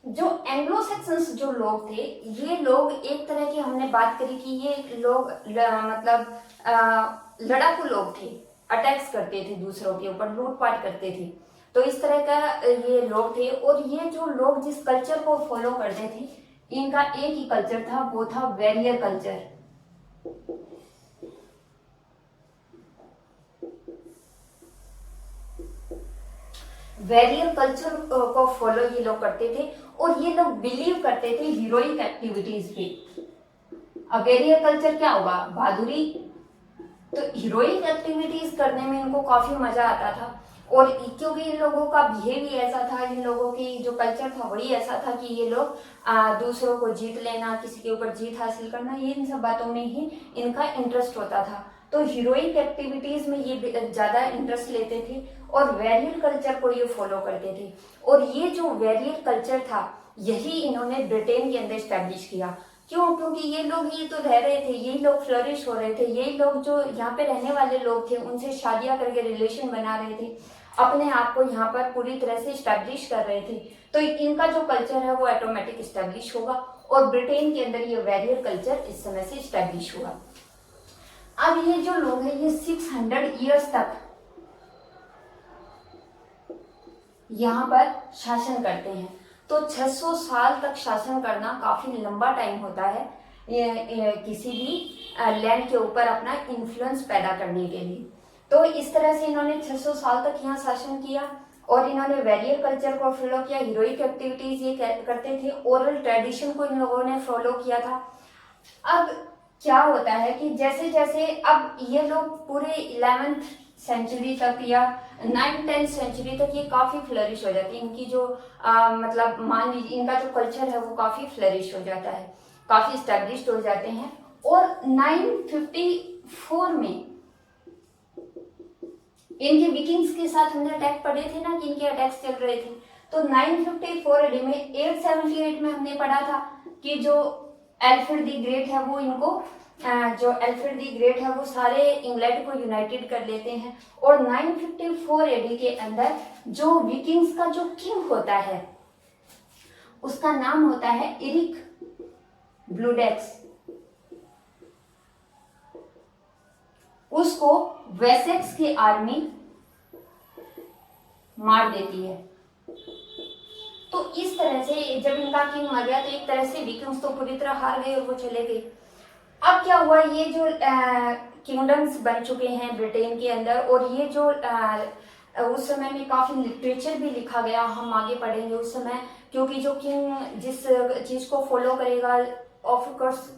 जो एंग्लो सेक्सन्स जो लोग थे, ये लोग एक तरह की हमने बात करी कि ये लोग मतलब लड़ाकू लोग थे, अटैक्स करते थे दूसरों के ऊपर, लूटपाट करते थे। तो इस तरह का ये लोग थे। और ये जो लोग जिस कल्चर को फॉलो करते थे, इनका एक ही कल्चर था, वो था वॉरियर कल्चर। वॉरियर कल्चर को फॉलो ये लोग करते थे और ये लोग बिलीव करते थे हीरोइक एक्टिविटीज पे। अब वॉरियर कल्चर क्या होगा? बहादुरी। तो हीरोइक एक्टिविटीज करने में इनको काफी मजा आता था। और क्योंकि इन लोगों का बिहेव ही ऐसा था, इन लोगों की जो कल्चर था वही ऐसा था कि ये लोग दूसरों को जीत लेना, किसी के ऊपर जीत हासिल करना, ये इन सब बातों में ही इनका इंटरेस्ट होता था। तो हीरोइक एक्टिविटीज में ये ज्यादा इंटरेस्ट लेते थे और वॉरियर कल्चर को ये फॉलो करते थे। और ये जो वॉरियर कल्चर था यही इन्होंने ब्रिटेन के अंदर स्टैब्लिश किया। क्यों? क्योंकि ये लोग ही तो रह रहे थे, यही लोग फ्लरिश हो रहे थे, यही लोग जो यहाँ पे रहने वाले लोग थे उनसे शादियां करके रिलेशन बना रहे थे, अपने आप को यहाँ पर पूरी तरह से स्टैब्लिश कर रहे थे। तो इनका जो कल्चर है वो ऑटोमेटिक स्टैब्लिश होगा और ब्रिटेन के अंदर ये वॉरियर कल्चर इस समय से स्टैब्लिश हुआ। अब ये जो लोग हैं ये 600 ईयर्स तक यहाँ पर शासन करते हैं। तो 600 साल तक शासन करना काफी लंबा टाइम होता है किसी भी लैंड के ऊपर अपना इन्फ्लुएंस पैदा करने के लिए। तो इस तरह से इन्होंने 600 साल तक यहाँ शासन किया और इन्होंने वॉरियर कल्चर को फॉलो किया, हीरोइक एक्टिविटीज ये करते थे, ओरल ट्रेडिशन को इन लोगों ने फॉलो किया था। अब क्या होता है कि जैसे जैसे अब ये लोग पूरे 11th सेंचुरी तक या 9th-10th सेंचुरी तक ये काफी फ्लरिश हो जाती है, इनकी जो मतलब मान लीजिए इनका जो कल्चर है वो काफी फ्लरिश हो जाता है, काफी स्टैब्लिश्ड हो जाते हैं। और 954 में इनके विकिंग्स के साथ हमने अटैक पढ़े थे ना कि इनके अटैक्स चल रहे थे। तो 954 एडी में 878 में हमने पढ़ा था कि जो एल्फ्रेड द ग्रेट है वो इनको जो एल्फ्रेड द ग्रेट है वो सारे इंग्लैंड को यूनाइटेड कर लेते हैं। और 954 एडी के अंदर जो विकिंग्स का जो किंग होता है उसका नाम होता है इरिक ब्लूडेक्स। उसको वेसेक्स की आर्मी मार देती है। तो इस तरह से जब इनका किंग मर गया तो एक तरह से विकिंग्स तो पूरी तरह हार गए और वो चले गए। अब क्या हुआ, ये जो किंगडम्स बन चुके हैं ब्रिटेन के अंदर और ये जो उस समय में काफी लिटरेचर भी लिखा गया, हम आगे पढ़ेंगे उस समय, क्योंकि जो किंग जिस चीज को फॉलो करेगा ऑफ कोर्स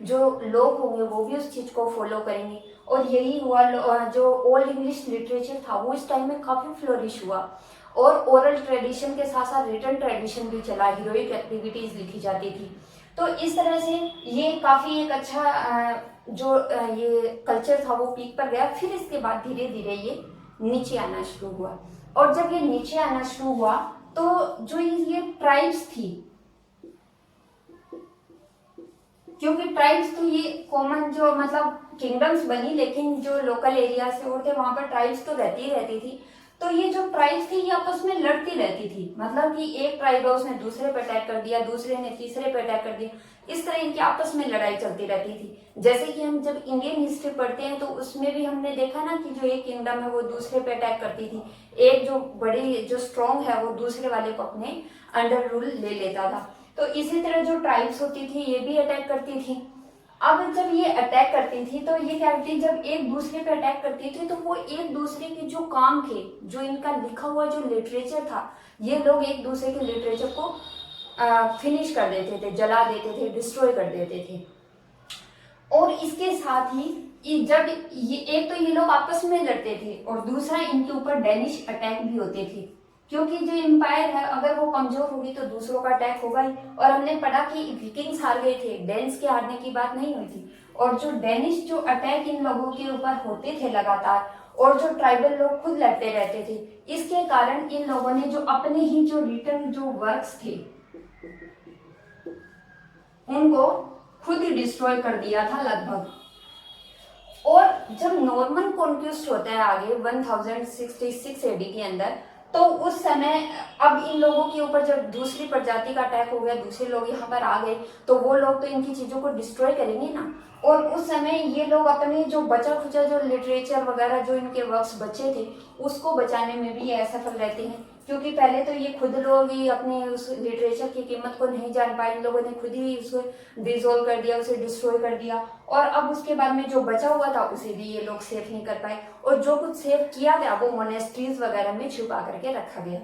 जो लोग होंगे वो भी उस चीज को फॉलो करेंगे। और यही हुआ, जो ओल्ड इंग्लिश लिटरेचर था वो इस टाइम में काफी फ्लोरिश हुआ और ओरल ट्रेडिशन के साथ साथ रिटन ट्रेडिशन भी चला, हीरोइक एक्टिविटीज लिखी जाती थी। तो इस तरह से ये काफी एक अच्छा जो ये कल्चर था वो पीक पर गया। फिर इसके बाद धीरे धीरे ये नीचे आना शुरू हुआ। और जब ये नीचे आना शुरू हुआ तो जो ये ट्राइब्स थी, क्योंकि ट्राइब्स तो ये कॉमन जो मतलब किंगडम्स बनी लेकिन जो लोकल एरिया से और थे वहां पर ट्राइब्स तो रहती थी। तो ये जो ट्राइब्स थी ये आपस में लड़ती रहती थी, मतलब कि एक ट्राइब है उसने दूसरे पे अटैक कर दिया, दूसरे ने तीसरे पे अटैक कर दिया, इस तरह इनकी आपस में लड़ाई चलती रहती थी। जैसे कि हम जब इंडियन हिस्ट्री पढ़ते हैं तो उसमें भी हमने देखा ना कि जो एक किंगडम है वो दूसरे पे अटैक करती थी, एक जो बड़ी जो स्ट्रॉन्ग है वो दूसरे वाले को अपने अंडर रूल ले लेता था। तो इसी तरह जो ट्राइब्स होती थी ये भी अटैक करती थी। अब जब ये अटैक करती थी तो ये क्या करती, जब एक दूसरे पे अटैक करती थी तो वो एक दूसरे के जो काम थे, जो इनका लिखा हुआ जो लिटरेचर था, ये लोग एक दूसरे के लिटरेचर को फिनिश कर देते थे, जला देते थे, डिस्ट्रॉय कर देते थे। और इसके साथ ही जब ये एक तो ये लोग आपस में लड़ते थे और दूसरा इनके ऊपर डेनिश अटैक भी होते थे, क्योंकि जो एम्पायर है अगर वो कमजोर होगी तो दूसरों का अटैक होगा ही। और हमने पढ़ा कि विकिंग्स हार गए थे, डेन्स के हारने की बात नहीं हुई थी। और जो डेनिश जो अटैक इन लोगों के ऊपर होते थे लगातार, और जो ट्राइबल लोग खुद लड़ते रहते थे, इसके कारण इन लोगों ने जो अपने ही जो रिटर्न जो वर्क्स थे उनको खुद ही डिस्ट्रॉय कर दिया था लगभग। और जब नॉर्मन कॉन्क्विस्ट होता है आगे 1066 एडी के अंदर, तो उस समय अब इन लोगों के ऊपर जब दूसरी प्रजाति का अटैक हो गया, दूसरे लोग यहाँ पर आ गए, तो वो लोग तो इनकी चीजों को डिस्ट्रॉय करेंगे ना। और उस समय ये लोग अपने जो बचा खुचा जो लिटरेचर वगैरह जो इनके वर्क्स बचे थे उसको बचाने में भी असफल रहते हैं, क्योंकि पहले तो ये खुद लोग ही अपने उस लिटरेचर की कीमत को नहीं जान पाए, इन लोगों ने खुद ही उसको डिसॉल्व कर दिया, उसे डिस्ट्रॉय कर दिया। और अब उसके बाद में जो बचा हुआ था उसे भी ये लोग सेफ नहीं कर पाए, और जो कुछ सेफ किया गया वो मोनेस्ट्रीज वगैरह में छुपा करके रखा गया।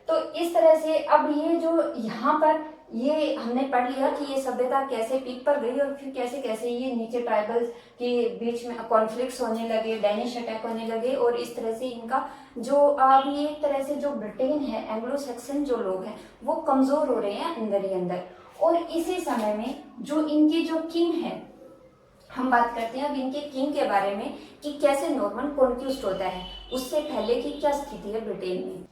तो इस तरह से अब ये जो यहाँ पर ये हमने पढ़ लिया कि ये सभ्यता कैसे पीक पर गई और फिर कैसे कैसे ये नीचे ट्राइबल्स के बीच में कॉन्फ्लिक्ट्स होने लगे, डेनिश अटैक होने लगे, और इस तरह से इनका जो अब ये एक तरह से जो ब्रिटेन है, एंग्लो सैक्सन जो लोग हैं वो कमजोर हो रहे हैं अंदर ही अंदर। और इसी समय में जो इनके जो किंग है, हम बात करते हैं अब इनके किंग के बारे में कि कैसे नॉर्मन कॉन्क्विस्ट होता है, उससे पहले की क्या स्थिति है ब्रिटेन में।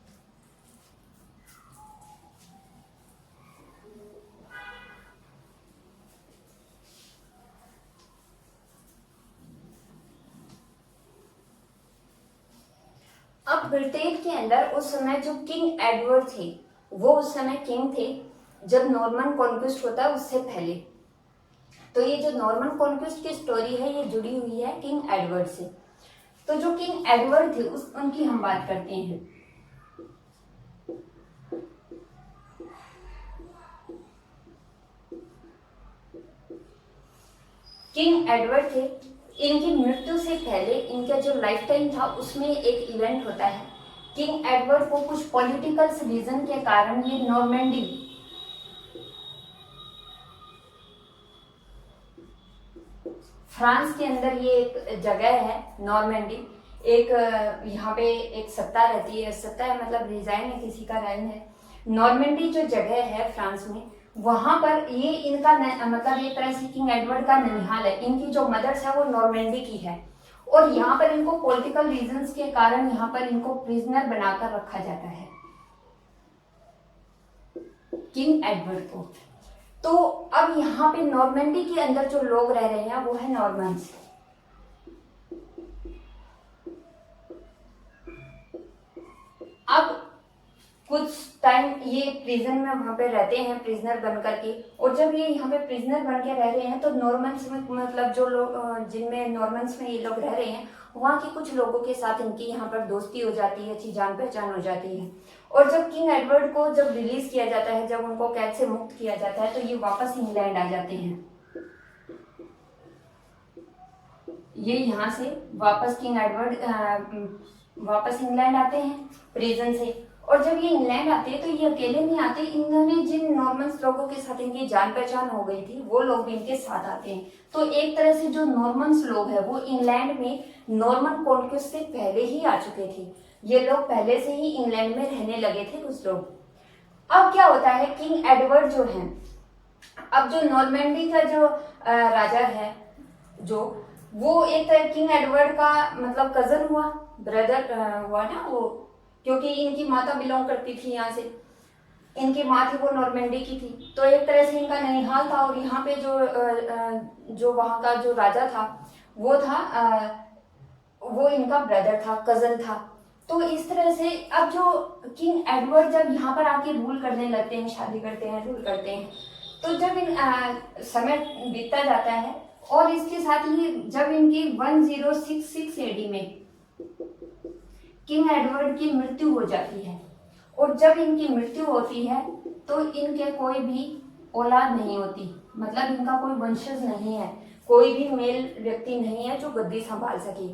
अब ब्रिटेन के अंदर उस समय जो किंग एडवर्ड थे वो उस समय किंग थे जब नॉर्मन कॉन्क्विस्ट होता है उससे पहले। तो ये जो नॉर्मन कॉन्क्विस्ट की स्टोरी है ये जुड़ी हुई है किंग एडवर्ड से। तो जो किंग एडवर्ड थे उनकी हम बात करते हैं। किंग एडवर्ड थे, इनकी मृत्यु से पहले इनका जो लाइफ टाइम था उसमें एक इवेंट होता है। किंग एडवर्ड को कुछ पॉलिटिकल रीजन के कारण ये नॉर्मेंडी, फ्रांस के अंदर ये एक जगह है नॉर्मेंडी, एक यहाँ पे एक सत्ता रहती है, सत्ता है मतलब रिजाइन है, किसी का राइन है। नॉर्मेंडी जो जगह है फ्रांस में, वहां पर ये इनका मतलब एक तरह से किंग एडवर्ड का ननिहाल है। इनकी जो मदर्स है वो नॉर्मेंडी की है, और यहाँ पर इनको पॉलिटिकल रीजंस के कारण यहाँ पर इनको प्रिजनर बनाकर रखा जाता है किंग एडवर्ड को। तो अब यहाँ पे नॉर्मेंडी के अंदर जो लोग रह रहे हैं वो है नॉर्मन्स। अब कुछ टाइम ये प्रिजन में वहां पे रहते हैं प्रिजनर बन करके, और जब ये यहाँ पे प्रिजनर बन के रह रहे हैं तो नॉर्मन्स में मतलब जो लोग जिनमें नॉर्मन्स में ये लोग रह रहे हैं वहाँ के कुछ लोगों के साथ इनकी यहाँ पर दोस्ती हो जाती है, अच्छी जान पहचान हो जाती है। और जब किंग एडवर्ड को जब रिलीज किया जाता है, जब उनको कैद से मुक्त किया जाता है, तो ये वापस इंग्लैंड आ जाते हैं। ये यहाँ से वापस किंग एडवर्ड वापस इंग्लैंड आते हैं प्रिजन से। और जब ये इंग्लैंड आते हैं तो ये अकेले नहीं आते, इन्होंने जिन नॉर्मन्स लोगों के साथ इनकी जान पहचान हो गई थी वो लोग भी इनके साथ आते हैं। तो एक तरह से जो नॉर्मन्स लोग हैं वो इंग्लैंड में नॉर्मन कॉन्क्विस्ट से पहले ही आ चुके थे, ये लोग पहले से ही इंग्लैंड में रहने लगे थे कुछ लोग। अब क्या होता है, किंग एडवर्ड जो है, अब जो नॉर्मेंडी का जो राजा है जो, वो एक तरह किंग एडवर्ड का मतलब कजन हुआ, ब्रदर हुआ ना वो, क्योंकि इनकी माता बिलोंग करती थी यहाँ से, इनकी माँ थी वो नॉर्मेंडी की थी, तो एक तरह से इनका ननिहाल था। और यहाँ पे जो वहाँ का जो राजा था वो था वो इनका ब्रदर था, कजन था। तो इस तरह से अब जो किंग एडवर्ड जब यहाँ पर आके रूल करने लगते हैं, शादी करते हैं, रूल करते हैं, तो जब इन समय बीतता जाता है और इसके साथ ही जब इनकी 1066 एडी में किंग एडवर्ड की मृत्यु हो जाती है, और जब इनकी मृत्यु होती है तो इनके कोई भी औलाद नहीं होती, मतलब इनका कोई वंशज नहीं है। कोई भी मेल व्यक्ति नहीं है जो गद्दी संभाल सके।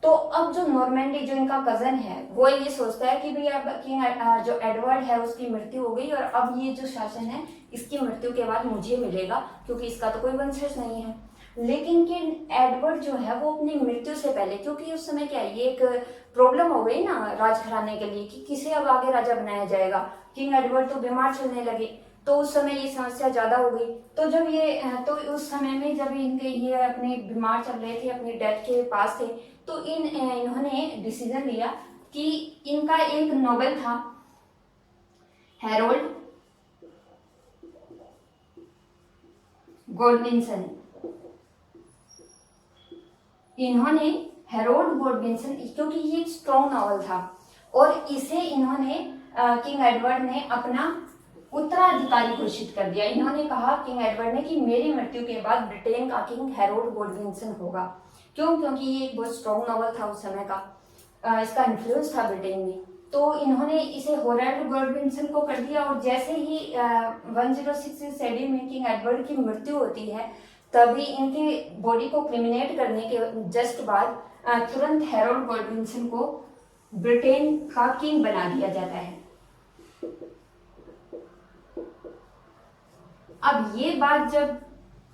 तो अब जो नॉर्मैंडी जो इनका कजन है वो ये सोचता है कि भाई अब किंग जो एडवर्ड है उसकी मृत्यु हो गई और अब ये जो शासन है इसकी मृत्यु के बाद मुझे मिलेगा, क्योंकि इसका तो कोई वंशज नहीं है। लेकिन किंग एडवर्ड जो है वो अपनी मृत्यु से पहले, क्योंकि उस समय क्या ये एक प्रॉब्लम हो गई ना राजघराने के लिए कि किसे अब आगे राजा बनाया जाएगा, किंग एडवर्ड तो बीमार चलने लगे, तो उस समय ये समस्या ज्यादा हो गई। तो जब ये तो उस समय में जब इनके ये अपने बीमार चल रहे थे, अपनी डेथ के पास थे, तो इन्होंने डिसीजन लिया कि इनका एक नोबेल था हैरोल्ड गोडविंसन। इन्होंने हैरोल्ड गोडविंसन, क्योंकि ये एक स्ट्रॉन्ग नॉवल था और इसे इन्होंने किंग एडवर्ड ने अपना उत्तराधिकारी घोषित कर दिया। इन्होंने कहा किंग एडवर्ड ने कि मेरी मृत्यु के बाद ब्रिटेन का किंग हैरोल्ड गोडविंसन होगा। क्यों? क्योंकि ये एक बहुत स्ट्रॉन्ग नॉवल था उस समय का, इसका इन्फ्लुएंस था ब्रिटेन में। तो इन्होंने इसे हैरोल्ड गोडविंसन को कर दिया और जैसे ही 106 एडी में किंग एडवर्ड की मृत्यु होती है तभी इनकी बॉडी को क्रिमिनेट करने के जस्ट बाद तुरंत हैरोल्ड गोडविंसन को ब्रिटेन का किंग बना दिया जाता है। अब ये बात जब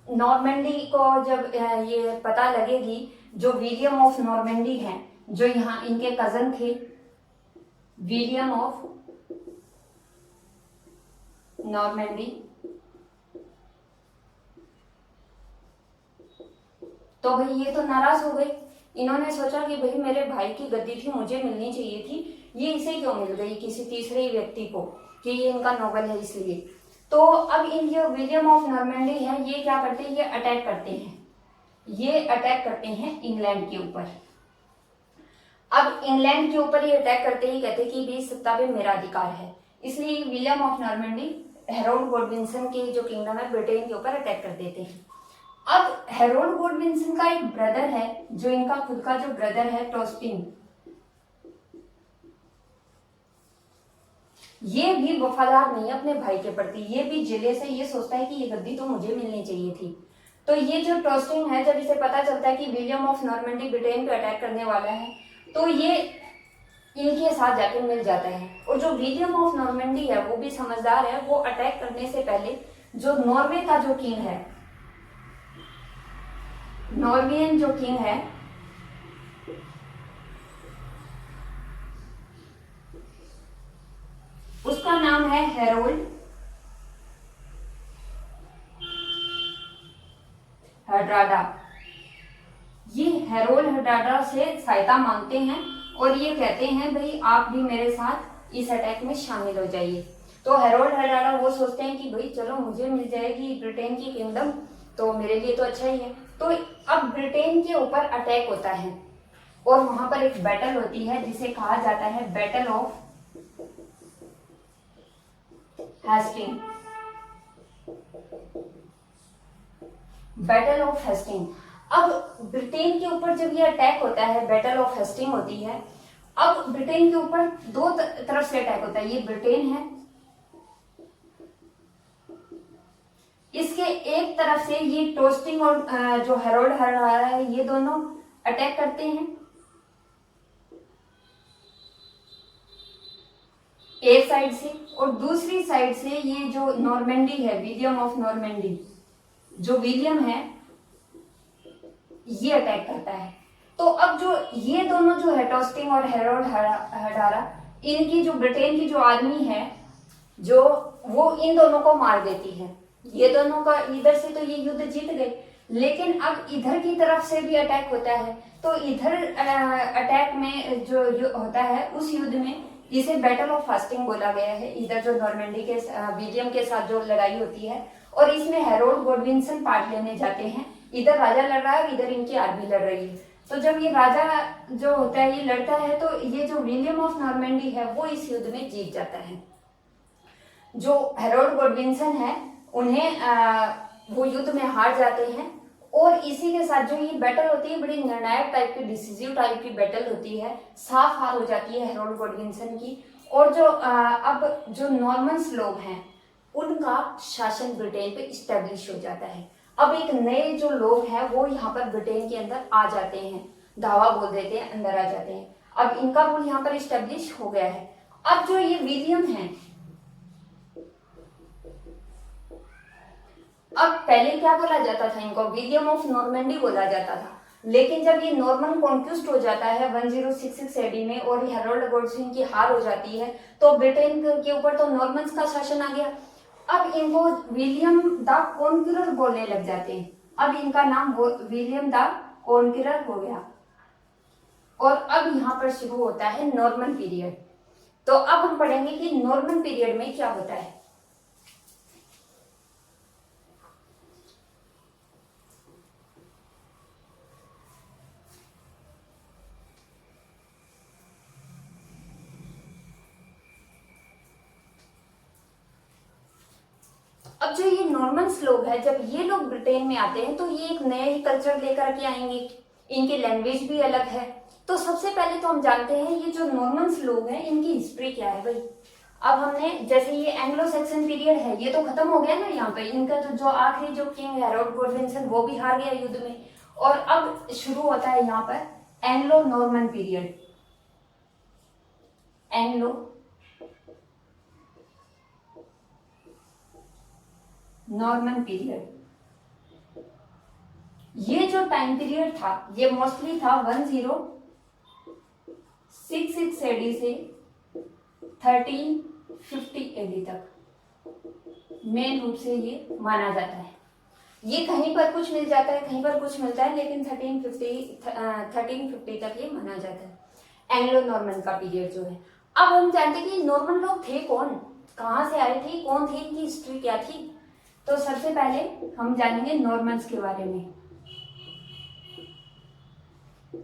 नॉर्मैंडी को जब ये पता लगेगी, जो विलियम ऑफ नॉर्मैंडी हैं, जो यहाँ इनके कजन थे विलियम ऑफ नॉर्मैंडी, तो भाई ये तो नाराज हो गए। इन्होंने सोचा कि भाई मेरे भाई की गद्दी थी, मुझे मिलनी चाहिए थी, ये इसे क्यों मिल गई किसी तीसरे व्यक्ति को, कि ये इनका नोबेल है इसलिए। तो अब इन जो विलियम ऑफ नॉर्मैंडी है ये क्या करते हैं, ये अटैक करते हैं, ये अटैक करते हैं इंग्लैंड के ऊपर। अब इंग्लैंड के ऊपर ये अटैक करते ही कहते कि भी सत्ता पे मेरा अधिकार है, इसलिए विलियम ऑफ नॉर्मैंडी हैरोल्ड गोडविंसन के जो किंगडम है ब्रिटेन के ऊपर अटैक कर देते हैं। अब हैरोल्ड गोडविंसन का एक ब्रदर है, जो इनका खुद का जो ब्रदर है टॉस्टिन, ये भी वफादार नहीं है अपने भाई के प्रति, ये भी जिले से ये सोचता है कि ये गद्दी तो मुझे मिलनी चाहिए थी। तो ये जो टॉस्टिन है, जब इसे पता चलता है कि विलियम ऑफ नॉर्मैंडी ब्रिटेन पे अटैक करने वाला है, तो ये इनके साथ जाके मिल जाता है। और जो विलियम ऑफ नॉर्मैंडी है वो भी समझदार है, वो अटैक करने से पहले जो नॉर्वे का जो किंग है, नॉर्वेयन जो किंग है, उसका नाम है हैरोल्ड हर्डाडा। ये हैरोल्ड हर्डाडा से सहायता मांगते हैं और ये कहते हैं भाई आप भी मेरे साथ इस अटैक में शामिल हो जाइए। तो हैरोल्ड हर्डाडा वो सोचते हैं कि भाई चलो मुझे मिल जाएगी ब्रिटेन की किंगडम, तो मेरे लिए तो अच्छा ही है। तो अब ब्रिटेन के ऊपर अटैक होता है और वहां पर एक बैटल होती है जिसे कहा जाता है battle of Hasting, battle of Hasting. अब ब्रिटेन के ऊपर जब ये अटैक होता है, बैटल ऑफ हेस्टिंग होती है, अब ब्रिटेन के ऊपर दो तरफ से अटैक होता है। ये ब्रिटेन है, इसके एक तरफ से ये टोस्टिंग और जो हैरोल्ड हर्डाडा है ये दोनों अटैक करते हैं एक साइड से, और दूसरी साइड से ये जो नॉर्मैंडी है, विलियम ऑफ नॉर्मैंडी, जो विलियम है ये अटैक करता है। तो अब जो ये दोनों जो है टोस्टिंग और हैरोल्ड हर्डाडा, इनकी जो ब्रिटेन की जो आर्मी है जो वो इन दोनों को मार देती है। ये दोनों का इधर से तो ये युद्ध जीत गए, लेकिन अब इधर की तरफ से भी अटैक होता है। तो इधर अटैक में जो होता है उस युद्ध में इसे बैटल ऑफ हेस्टिंग बोला गया है। इधर जो नॉर्मैंडी के विलियम के साथ जो लड़ाई होती है और इसमें हैरोल्ड गोडविंसन पार्ट लेने जाते हैं। इधर राजा लड़ रहा है, इधर इनकी आर्मी लड़ रही है। तो जब ये राजा जो होता है ये लड़ता है तो ये जो विलियम ऑफ नॉर्मैंडी है वो इस युद्ध में जीत जाता है। जो हैरोल्ड गोडविंसन है उन्हें वो युद्ध में हार जाते हैं। और इसी के साथ जो ये बैटल होती है बड़ी निर्णायक टाइप की, डिसिसिव टाइप की बैटल होती है, साफ हार हो जाती है हैरोल्ड गोडविंसन की। और जो अब जो नॉर्मन्स लोग हैं उनका शासन ब्रिटेन पे इस्टेब्लिश हो जाता है। अब एक नए जो लोग हैं वो यहाँ पर ब्रिटेन के अंदर आ जाते हैं, धावा बोल देते हैं, अंदर आ जाते हैं। अब इनका रूल यहाँ पर इस्टेब्लिश हो गया है। अब जो ये विलियम है, अब पहले क्या बोला जाता था इनको, विलियम ऑफ नॉर्मेंडी बोला जाता था। लेकिन जब ये नॉर्मन कॉन्क्विस्ट हो जाता है 1066 एडी में और ये हेरोल्ड गॉडविन की हार हो जाती है, तो ब्रिटेन के ऊपर तो नॉर्मन्स का शासन आ गया। अब इनको विलियम द कॉन्क्यूरर बोलने लग जाते हैं। अब इनका नाम विलियम द कॉन्क्यूरर हो गया। और अब यहाँ पर शुरू होता है नॉर्मन पीरियड। तो अब हम पढ़ेंगे कि नॉर्मन पीरियड में क्या होता है। अब जो ये नॉर्मन्स लोग हैं, जब ये लोग ब्रिटेन में आते हैं तो ये एक नया ही कल्चर लेकर के आएंगे। इनकी लैंग्वेज भी अलग है। तो सबसे पहले तो हम जानते हैं ये जो नॉर्मन्स लोग हैं इनकी हिस्ट्री क्या है भाई। अब हमने जैसे ये एंग्लो सैक्सन पीरियड है, ये तो खत्म हो गया ना। यहाँ पे इनका जो आखिरी जो किंग हेरोल्ड गॉडविन वो भी हार गया युद्ध में। और अब शुरू होता है यहाँ पर Anglo Norman period. Anglo Norman period, ये जो टाइम पीरियड था ये मोस्टली था 1066 एडी से 1350 एडी तक मेन रूप से ये माना जाता है। ये कहीं पर कुछ मिल जाता है, कहीं पर कुछ मिलता है, लेकिन 1350 तक ये माना जाता है एंग्लो नॉर्मन का पीरियड जो है। अब हम जानते हैं कि नॉर्मन लोग थे कौन, कहाँ से आए थे, कौन थे, इनकी हिस्ट्री क्या थी। तो सबसे पहले हम जानेंगे नॉर्मन्स के बारे में।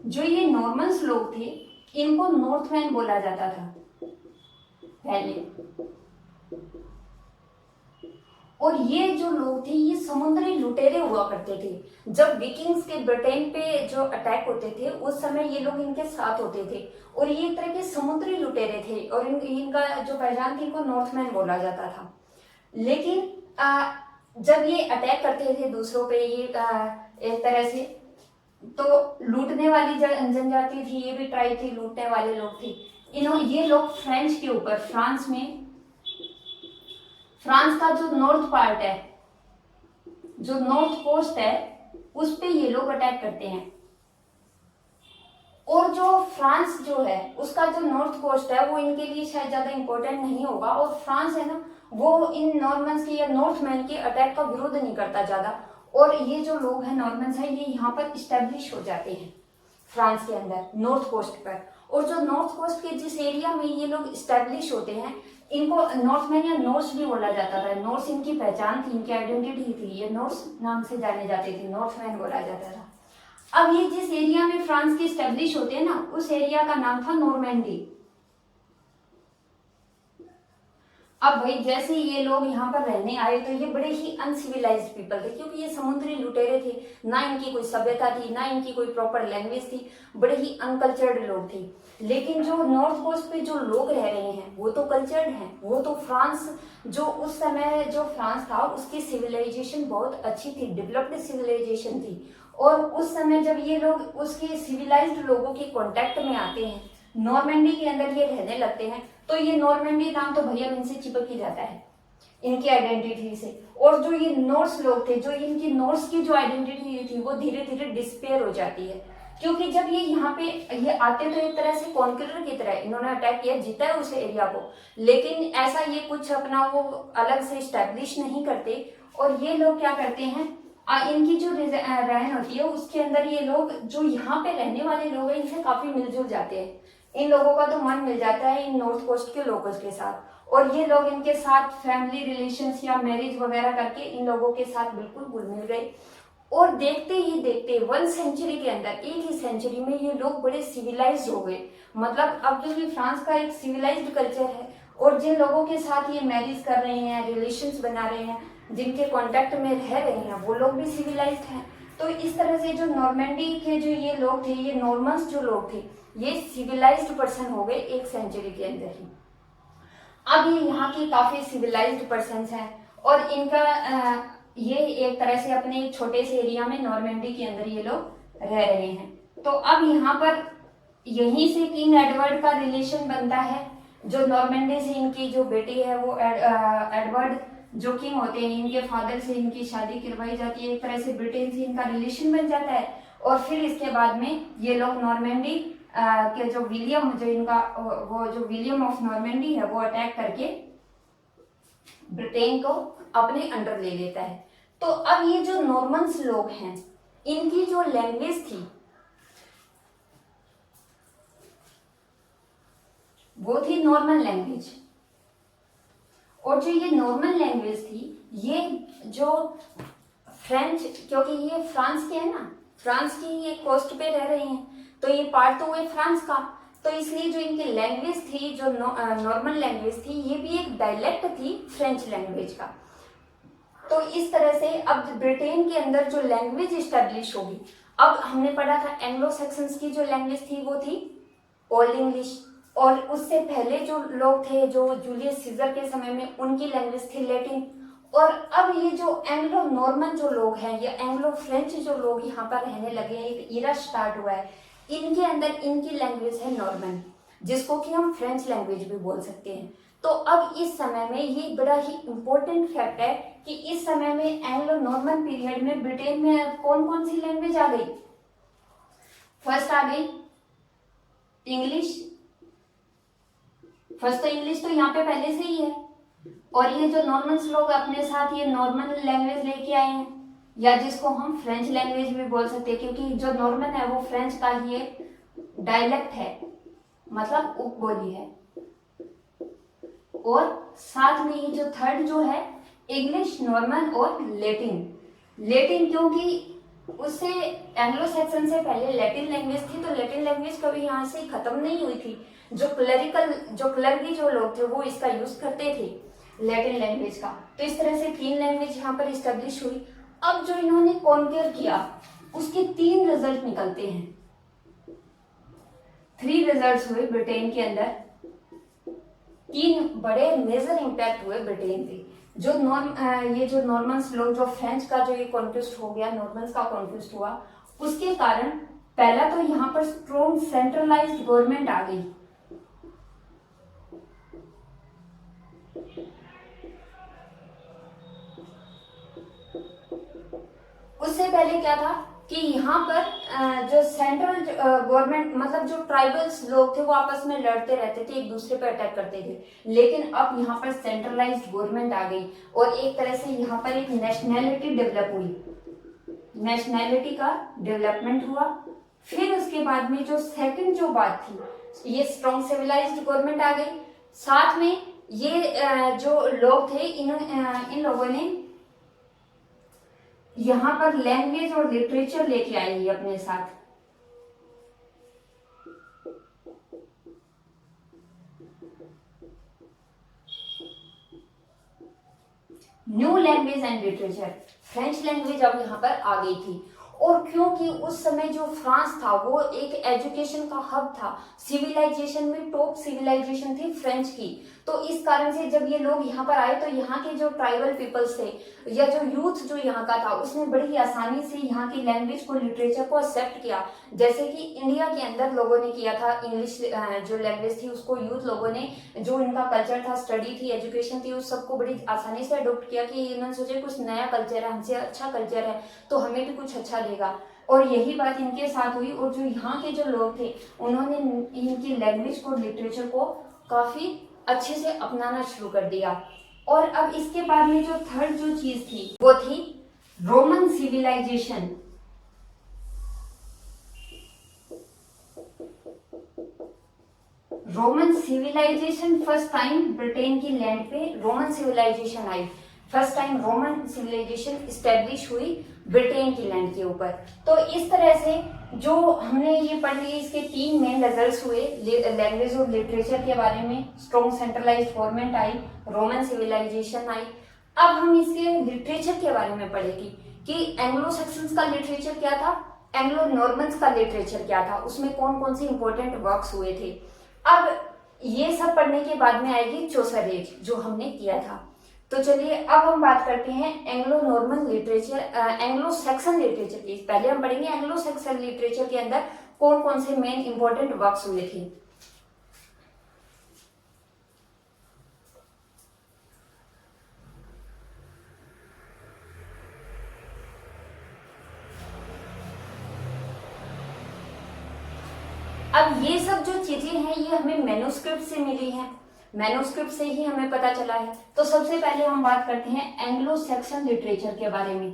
जो ये नॉर्मन्स लोग थे इनको नॉर्थमैन बोला जाता था पहले। और ये जो लोग थे ये समुद्री लुटेरे हुआ करते थे। जब विकिंग्स के ब्रिटेन पे जो अटैक होते थे उस समय ये लोग इनके साथ होते थे। और ये एक तरह के समुद्री लुटेरे थे और इनका जो पहचान थी इनको नॉर्थमैन बोला जाता था। लेकिन जब ये अटैक करते थे दूसरों पे, ये एक तरह से तो लूटने वाली जनजाति थी, ये भी ट्राइब थी, लूटने वाले लोग थे। ये लोग फ्रेंच के ऊपर, फ्रांस में, फ्रांस का जो नॉर्थ पार्ट है, जो नॉर्थ कोस्ट है, उस पे ये लोग अटैक करते हैं। और जो फ्रांस जो है उसका जो नॉर्थ कोस्ट है वो इनके लिए शायद ज्यादा इंपॉर्टेंट नहीं होगा। और फ्रांस है ना, वो इन नॉर्मन्स के या नॉर्थमैन के अटैक का विरोध नहीं करता ज्यादा। और ये जो लोग हैं नॉर्मन्स हैं, ये यहाँ पर इस्टेब्लिश हो जाते हैं फ्रांस के अंदर नॉर्थ कोस्ट पर। और जो नॉर्थ कोस्ट के जिस एरिया में ये लोग इस्टेब्लिश होते हैं इनको नॉर्थमैन या नॉर्स भी बोला जाता था। नॉर्स इनकी पहचान थी, इनकी आइडेंटिटी थी, ये नॉर्स नाम से जाने जाते थे, नॉर्थमैन बोला जाता था। अब ये जिस एरिया में फ्रांस के इस्टेब्लिश होते हैं ना, उस एरिया का नाम था नॉर्मैंडी। अब भाई जैसे ये लोग यहाँ पर रहने आए तो ये बड़े ही अनसिविलाइज्ड पीपल थे, क्योंकि ये समुद्री लुटेरे थे, ना इनकी कोई सभ्यता थी, ना इनकी कोई प्रॉपर लैंग्वेज थी, बड़े ही अनकल्चर्ड लोग थे। लेकिन जो नॉर्थ कोस्ट पे जो लोग रह रहे हैं वो तो कल्चर्ड हैं। वो तो फ्रांस, जो उस समय जो फ्रांस था उसकी सिविलाइजेशन बहुत अच्छी थी, डेवलप्ड सिविलाइजेशन थी। और उस समय जब ये लोग उसके सिविलाइज्ड लोगों के कॉन्टेक्ट में आते हैं, नॉर्मैंडी के अंदर ये रहने लगते हैं, तो ये नॉर्मैंडी नाम तो भैया इनसे चिपक ही जाता है इनकी आइडेंटिटी से। और जो ये नॉर्स लोग थे, जो इनकी नॉर्स की जो आइडेंटिटी थी वो धीरे धीरे डिस्पेयर हो जाती है। क्योंकि जब ये यहाँ पे ये आते तो एक तरह से कॉन्करर की तरह इन्होंने अटैक किया, जीता है उस एरिया को, लेकिन ऐसा ये कुछ अपना वो अलग से स्टैब्लिश नहीं करते। और ये लोग क्या करते हैं, इनकी जो रहन होती है उसके अंदर ये लोग जो यहाँ पे रहने वाले लोग हैं इनसे काफी मिलजुल जाते हैं। इन लोगों का तो मन मिल जाता है इन नॉर्थ कोस्ट के लोकल्स के साथ। और ये लोग इनके साथ फैमिली रिलेशंस या मैरिज वगैरह करके इन लोगों के साथ बिल्कुल घुल मिल गए। और देखते ही देखते 1 सेंचुरी के अंदर, एक ही सेंचुरी में ये लोग बड़े सिविलाइज्ड हो गए। मतलब अब जो भी फ्रांस का एक सिविलाइज्ड कल्चर है, और जिन लोगों के साथ ये मैरिज कर रहे हैं, रिलेशंस बना रहे हैं, जिनके कांटेक्ट में रह रहे हैं, वो लोग भी सिविलाइज्ड हैं। तो इस तरह से जो नॉर्मैंडी के जो ये लोग थे, ये नॉर्मन्स जो लोग थे, ये सिविलाइज्ड पर्सन हो गए 1 सेंचुरी के अंदर ही। अब ये यहाँ की काफी सिविलाइज्ड पर्सन हैं और इनका ये एक तरह से अपने एक छोटे से एरिया में नॉर्मेंडी के अंदर ये लोग रह रहे हैं। तो अब यहाँ पर यहीं से किंग एडवर्ड का रिलेशन बनता है। जो नॉर्मेंडी से इनकी जो बेटी है वो एडवर्ड जो किंग होते हैं, इनके फादर से इनकी शादी करवाई जाती है। एक तरह से ब्रिटेन से इनका रिलेशन बन जाता है। और फिर इसके बाद में ये लोग नॉर्मेंडी के जो विलियम, जो इनका वो जो विलियम ऑफ नॉर्मेंडी है, वो अटैक करके ब्रिटेन को अपने अंडर ले लेता है। तो अब ये जो नॉर्मन्स लोग हैं, इनकी जो लैंग्वेज थी वो थी नॉर्मन लैंग्वेज। और जो ये नॉर्मन लैंग्वेज थी, ये जो फ्रेंच, क्योंकि ये फ्रांस के है ना, फ्रांस की ये कोस्ट पे रह रहे हैं, तो ये पार्ट तो हुए फ्रांस का, तो इसलिए जो इनकी लैंग्वेज थी, जो नॉर्मन लैंग्वेज थी, ये भी एक डायलेक्ट थी फ्रेंच लैंग्वेज का। तो इस तरह से अब ब्रिटेन के अंदर जो लैंग्वेज इस्टेब्लिश होगी, अब हमने पढ़ा था एंग्लो सेक्सन्स की जो लैंग्वेज थी वो थी ओल्ड इंग्लिश, और उससे पहले जो लोग थे, जो जूलियस सीजर के समय में, उनकी लैंग्वेज थी लैटिन। और अब ये जो एंग्लो नॉर्मन जो लोग हैं, या एंग्लो फ्रेंच जो लोग यहाँ पर रहने लगे हैं, एक इरा स्टार्ट हुआ है, इनके अंदर इनकी लैंग्वेज है नॉर्मन, जिसको कि हम फ्रेंच लैंग्वेज भी बोल सकते हैं। तो अब इस समय में ये बड़ा ही इम्पोर्टेंट फैक्ट है कि इस समय में एंग्लो नॉर्मन पीरियड में ब्रिटेन में कौन कौन सी लैंग्वेज आ गई। फर्स्ट आ गई इंग्लिश। फर्स्ट तो इंग्लिश तो यहाँ पे पहले से ही है, और ये जो नॉर्मन्स लोग अपने साथ ये नॉर्मन लैंग्वेज लेके आए हैं, या जिसको हम फ्रेंच लैंग्वेज भी बोल सकते हैं, क्योंकि जो नॉर्मन है वो फ्रेंच का ही एक डायलेक्ट है, मतलब उपबोली है। और साथ में ही जो थर्ड जो है इंग्लिश, नॉर्मन और लेटिन। लेटिन क्योंकि उससे एंग्लो सेक्सन से पहले लैटिन लैंग्वेज थी, तो लैटिन लैंग्वेज कभी यहाँ से खत्म नहीं हुई थी। जो क्लर्की जो लोग थे वो इसका यूज करते थे लैटिन लैंग्वेज का। तो इस तरह से 3 लैंग्वेज यहाँ पर इस्टेब्लिश हुई। अब जो इन्होंने कॉन्कर किया उसके 3 रिजल्ट निकलते हैं। 3 रिजल्ट्स हुए ब्रिटेन के अंदर, 3 बड़े मेजर इम्पैक्ट हुए ब्रिटेन पे। जो ये जो नॉर्मन्स लोग, जो फ्रेंच का जो ये कॉन्क्विस्ट हो गया, नॉर्मन्स का कॉन्क्विस्ट हुआ, उसके कारण पहला तो यहाँ पर स्ट्रॉन्ग सेंट्रलाइज्ड गवर्नमेंट आ गई। उससे पहले क्या था कि यहाँ पर जो सेंट्रल गवर्नमेंट, मतलब जो ट्राइबल्स लोग थे वो आपस में लड़ते रहते थे, एक दूसरे पर अटैक करते थे। लेकिन अब यहाँ पर सेंट्रलाइज्ड गवर्नमेंट आ गई और एक तरह से यहाँ पर एक नेशनैलिटी डेवलप हुई, नेशनैलिटी का डेवलपमेंट हुआ। फिर उसके बाद में जो सेकंड जो बात थी, ये स्ट्रॉन्ग सिविलाइज्ड गवर्नमेंट आ गई। साथ में ये जो लोग थे, इन लोगों ने यहाँ पर लैंग्वेज और लिटरेचर लेके आई है अपने साथ। New language and literature, French language अब यहाँ पर आ गई थी। और क्योंकि उस समय जो फ्रांस था वो एक एजुकेशन का हब था, सिविलाइजेशन में टॉप सिविलाइजेशन थी फ्रेंच की, तो इस कारण से जब ये लोग यहाँ पर आए तो यहाँ के जो ट्राइबल पीपल्स थे या जो यूथ जो यहाँ का था, उसने बड़ी आसानी से यहाँ की लैंग्वेज को, लिटरेचर को एक्सेप्ट किया। जैसे कि इंडिया के अंदर लोगों ने किया था, इंग्लिश जो लैंग्वेज थी उसको यूथ लोगों ने, जो इनका कल्चर था, स्टडी थी, एजुकेशन थी, उस सबको बड़ी आसानी से अडोप्ट किया कि इन्होंने सोचे कुछ नया कल्चर है, हमसे अच्छा कल्चर है तो हमें भी कुछ अच्छा देगा। और यही बात इनके साथ हुई। और जो यहाँ के जो लोग थे उन्होंने इनकी लैंग्वेज को, लिटरेचर को काफी अच्छे से अपनाना शुरू कर दिया। और अब इसके बाद में जो थर्ड जो चीज थी वो थी Roman civilisation. Roman civilisation first time Britain की लैंड पे रोमन सिविलाइजेशन आई, first time Roman civilisation establish हुई ब्रिटेन की लैंड के ऊपर। तो इस तरह से जो हमने ये पढ़ ली, इसके 3 मेन रिजल्ट्स हुए, लैंग्वेज और लिटरेचर के बारे में, स्ट्रॉन्ग सेंट्रलाइज्ड गवर्नमेंट आई, रोमन सिविलाइजेशन आई। अब हम इसके लिटरेचर के बारे में पढ़ेंगे कि एंग्लो सेक्सन्स का लिटरेचर क्या था, एंग्लो नॉर्मन्स का लिटरेचर क्या था, उसमें कौन कौन से इंपॉर्टेंट वर्क्स हुए थे। अब ये सब पढ़ने के बाद में आएगी चौसर एज जो हमने किया था। तो चलिए अब हम बात करते हैं Anglo Norman literature, Anglo Saxon literature की। पहले हम पढ़ेंगे एंग्लो सैक्सन लिटरेचर के अंदर कौन कौन से मेन इंपॉर्टेंट वर्क्स हुए थे। अब ये सब जो चीजें हैं ये हमें मैन्युस्क्रिप्ट से मिली हैं, मैन्युस्क्रिप्ट से ही हमें पता चला है। तो सबसे पहले हम बात करते हैं एंग्लो सैक्सन लिटरेचर के बारे में।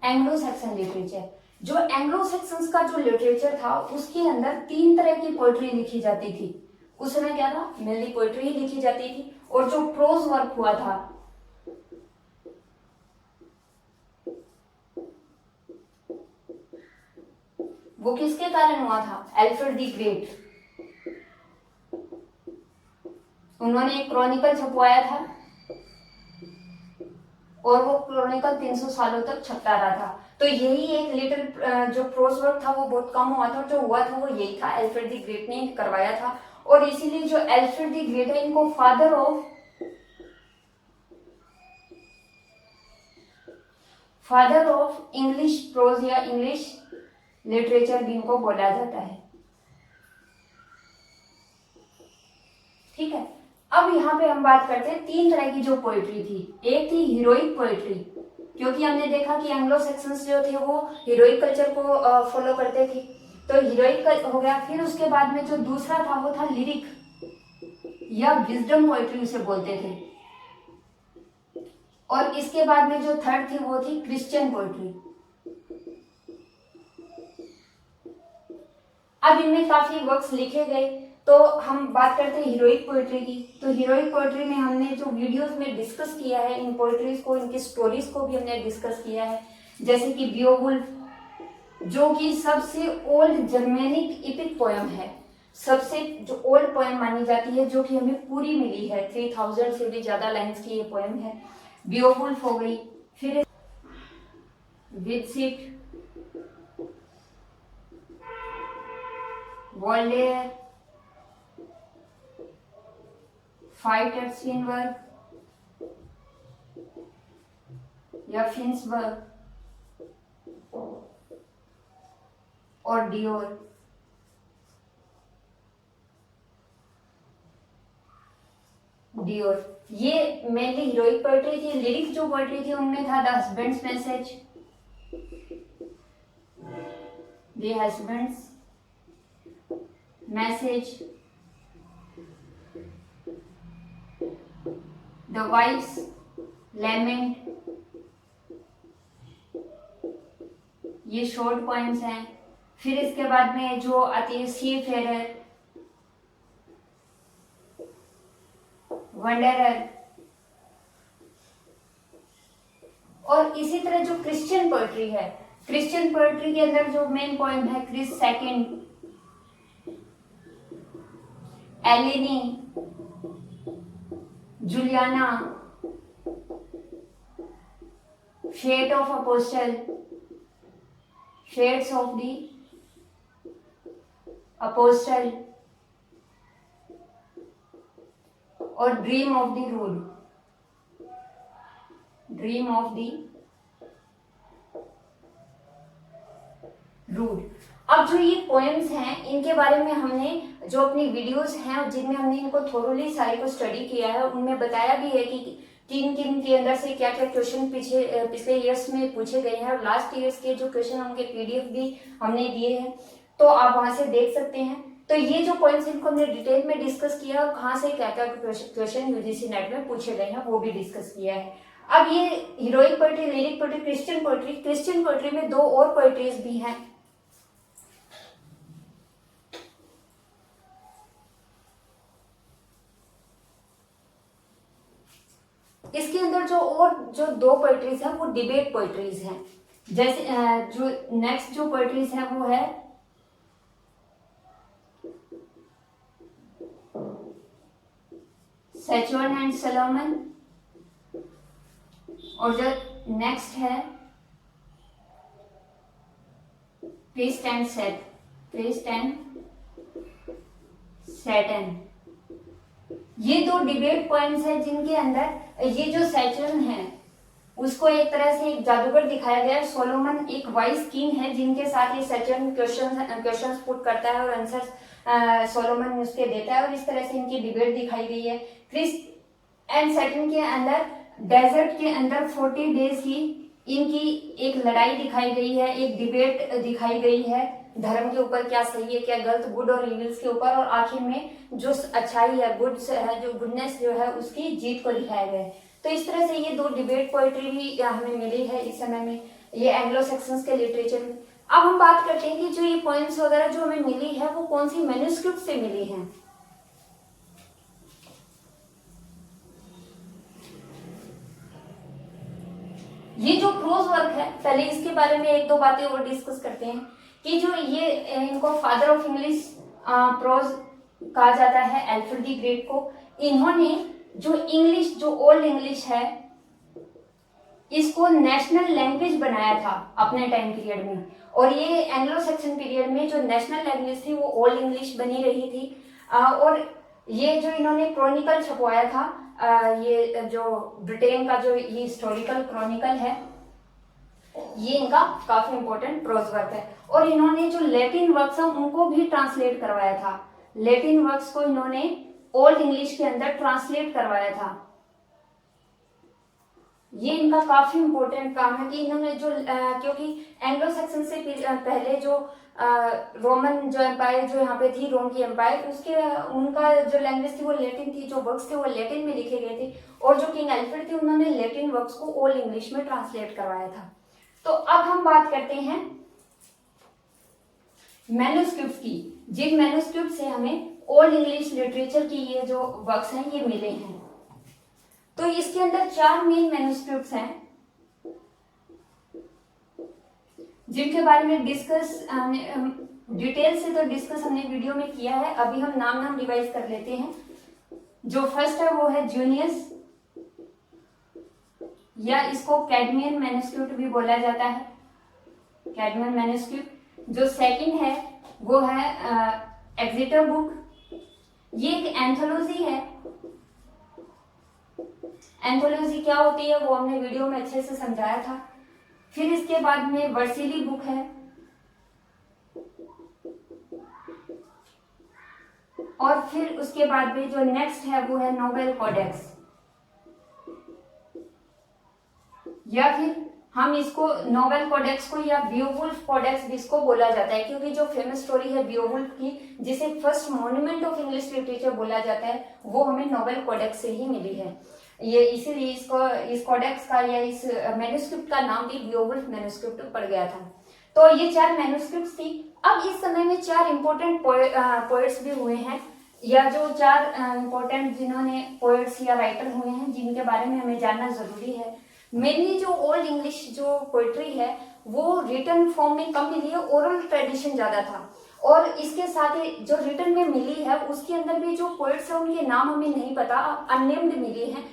एंग्लो सैक्सन लिटरेचर, जो एंग्लो सैक्सन्स का जो लिटरेचर था उसके अंदर 3 तरह की पोएट्री लिखी जाती थी। उस समय क्या था, मेनली पोएट्री ही लिखी जाती थी। और जो प्रोज वर्क हुआ था वो किसके कारण हुआ था, एल्फ्रेड द ग्रेट। उन्होंने एक क्रॉनिकल छपवाया था और वो क्रॉनिकल 300 सालों तक छपता रहा था। तो यही एक लिटिल जो प्रोज वर्क था वो बहुत कम हुआ था, और जो हुआ था वो यही था, एल्फ्रेड द ग्रेट ने करवाया था। और इसीलिए जो एल्फ्रेड द ग्रेट है इनको फादर ऑफ इंग्लिश प्रोज या इंग्लिश लिटरेचर भी इनको बोला जाता है। ठीक है, अब यहाँ पे हम बात करते हैं 3 तरह की जो पोएट्री थी। एक थी हीरोइक पोएट्री, क्योंकि हमने देखा कि एंग्लो सेक्शंस जो थे वो हीरोइक कल्चर को फॉलो करते थे, तो हीरोइक हो गया। फिर उसके बाद में जो दूसरा था वो था लिरिक या विजडम पोएट्री उसे बोलते थे। और इसके बाद में जो थर्ड थी वो थी क्रिश्चियन पोएट्री। अब इनमें काफी वर्क्स लिखे गए, तो हम बात करते हैं हीरोइक पोएट्री की। तो हीरोइक पोएट्री में हमने जो वीडियोस में डिस्कस किया है इन पोएट्रीज को, इनकी स्टोरीज को भी हमने डिस्कस किया है। जैसे कि बियोवुल्फ, जो कि सबसे ओल्ड जर्मेनिक इपिक पोएम है, सबसे जो ओल्ड पोएम मानी जाती है, जो कि हमें पूरी मिली है। 3000 से भी ज्यादा लाइन्स की ये पोएम है। बियोवुल्फ हो गई, फिर विदसिट, वॉल्टेयर, फाइट एट स्विनबर्ग या फिंसबर्ग और डियोर। ये मेनली हीरोइक पोएट्री थी। लिरिक जो पोएट्री थी उनमें था the husband's message, the husband's message, the wife's lament, ये शॉर्ट पोएम्स हैं। फिर इसके बाद में जो आती है सी फेरर, वंडरर। और इसी तरह जो क्रिश्चियन पोएट्री है, क्रिश्चियन पोएट्री के अंदर जो मेन पोएम है Christ second, Elene, Juliana, fate of apostle, fates of the apostle और dream of the rood, dream of the rood. अब जो ये पोएम्स हैं इनके बारे में हमने जो अपनी वीडियोस हैं जिनमें हमने इनको थोरोली सारे को स्टडी किया है, उनमें बताया भी है कि किन किन के अंदर से क्या क्या क्वेश्चन पिछले ईयर्स में पूछे गए हैं, और लास्ट ईयर्स के जो क्वेश्चन उनके पीडीएफ भी हमने दिए हैं, तो आप वहां से देख सकते हैं। तो ये जो पॉइंट्स इनको हमने डिटेल में डिस्कस किया और कहाँ से क्या क्या क्वेश्चन यूजीसी नेट में पूछे गए हैं वो भी डिस्कस किया है। अब ये heroic poetry, lyric poetry, Christian poetry. Christian poetry में 2 और पोएट्रीज भी हैं। इसके अंदर जो 2 पोएट्रीज हैं वो डिबेट पोएट्रीज हैं। जैसे जो नेक्स्ट जो पोएट्रीज है वो है सेचुअन एंड सलोमन, और जो नेक्स्ट है क्रिस्ट एंड सैटर्न। ये दो डिबेट पॉइंट्स हैं जिनके अंदर ये जो सैटर्न है उसको एक तरह से एक जादूगर दिखाया गया है। सोलोमन एक वाइज किंग है जिनके साथ ये सैटर्न क्वेश्चंस पुट करता है और आंसर सोलोमन उसके देता है, और इस तरह से इनकी डिबेट दिखाई गई है। क्रिस्ट एंड सैटर्न के अंदर डेजर्ट के अंदर 40 डेज की इनकी एक लड़ाई दिखाई गई है, एक डिबेट दिखाई गई है धर्म के ऊपर, क्या सही है क्या गलत, गुड और इविल्स के ऊपर, और आखिर में जो अच्छाई है, गुड है, जो गुडनेस जो है उसकी जीत को दिखाया गया है। तो इस तरह से ये दो डिबेट पोएट्री भी हमें मिली है इस समय में, ये एंग्लो सेक्शंस के लिटरेचर में। अब हम बात करते हैं कि जो ये पोएम्स वगैरह जो हमें मिली है वो कौन सी मैन्युस्क्रिप्ट से मिली है। ये जो प्रोज वर्क है, पहले इसके बारे में एक दो बातें और डिस्कस करते हैं कि जो ये इनको फादर ऑफ इंग्लिश प्रोज कहा जाता है एल्फ्रेड द ग्रेट को। इन्होंने जो इंग्लिश, जो ओल्ड इंग्लिश है, इसको नेशनल लैंग्वेज बनाया था अपने टाइम पीरियड में, और ये एंग्लो सेक्शन पीरियड में जो नेशनल लैंग्वेज थी वो ओल्ड इंग्लिश बनी रही थी। और ये जो इन्होंने क्रॉनिकल छपवाया था, ये जो ब्रिटेन का जो ये हिस्टोरिकल क्रॉनिकल है, ये इनका काफी इंपॉर्टेंट प्रोज वर्क है। और इन्होंने जो लैटिन वर्क्स हैं उनको भी ट्रांसलेट करवाया था। लैटिन वर्क्स को इन्होंने ओल्ड इंग्लिश के अंदर ट्रांसलेट करवाया था। ये इनका काफी इंपॉर्टेंट काम है कि इन्होंने जो क्योंकि एंग्लो सेक्शन से पहले जो रोमन जो एम्पायर जो यहाँ पे थी, रोम की एम्पायर, उसके उनका जो लैंग्वेज थी वो लैटिन थी, जो वर्क्स थे वो लैटिन में लिखे गए थे, और जो किंग एल्फ्रेड थे उन्होंने लैटिन वर्क्स को ओल्ड इंग्लिश में ट्रांसलेट करवाया था। तो अब हम बात करते हैं मैन्युस्क्रिप्ट की, जिन मैन्युस्क्रिप्ट से हमें ओल्ड इंग्लिश लिटरेचर की ये जो वर्क्स हैं ये मिले हैं। तो इसके अंदर 4 मेन मैन्युस्क्रिप्ट्स हैं जिनके बारे में डिस्कस डिटेल से तो डिस्कस हमने वीडियो में किया है। अभी हम नाम रिवाइज कर लेते हैं। जो फर्स्ट है वो है जूनियस, या इसको कैडमियन मैन्युस्क्रिप्ट भी बोला जाता है, कैडमियन मैन्युस्क्रिप्ट। जो सेकंड है वो है एक्जिटर बुक, ये एक एंथोलॉजी है। एंथोलॉजी क्या होती है वो हमने वीडियो में अच्छे से समझाया था। फिर इसके बाद में वर्सिली बुक है, और फिर उसके बाद में जो नेक्स्ट है वो है नोबेल कोडेक्स, या फिर हम इसको नोबेल कोडेक्स को या बियोवुल्फ कोडेक्स भी इसको बोला जाता है, क्योंकि जो फेमस स्टोरी है बियोवुल्फ की, जिसे first monument of English literature बोला जाता है, वो हमें नोबेल कोडेक्स से ही मिली है। ये इसीलिए इसको इस कोडेक्स का या इस मैन्युस्क्रिप्ट का नाम भी बियोवुल्फ मैन्युस्क्रिप्ट पड़ गया था। तो ये 4 मैन्युस्क्रिप्ट थी। अब इस समय में 4 इंपॉर्टेंट पोएट्स भी हुए हैं, या जो 4 इंपॉर्टेंट जिन्होंने पोएट्स या राइटर हुए हैं जिनके बारे में हमें जानना जरूरी है। मेनली जो ओल्ड इंग्लिश जो पोएट्री है वो रिटन फॉर्म में कम मिली है, ओरल ट्रेडिशन ज्यादा था, और इसके साथ ही जो रिटन में मिली है उसके अंदर भी जो पोएट्स है उनके नाम हमें नहीं पता, अननेम्ड मिली है,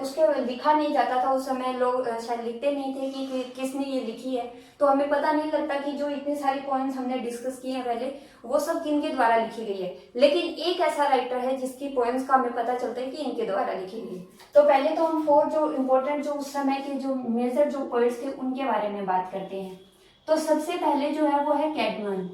उसके लिखा नहीं जाता था उस समय, लोग शायद लिखते नहीं थे कि किसने ये लिखी है, तो हमें पता नहीं लगता कि जो इतने सारी पॉइंट्स हमने डिस्कस किए हैं पहले वो सब किनके द्वारा लिखी गई है। लेकिन एक ऐसा राइटर है जिसकी पोएम्स का हमें पता चलता है कि इनके द्वारा लिखी गई। तो पहले तो हम 4 जो इम्पोर्टेंट जो उस समय के जो मेजर जो पोएट्स थे उनके बारे में बात करते हैं। तो सबसे पहले जो है वो है कैडमन।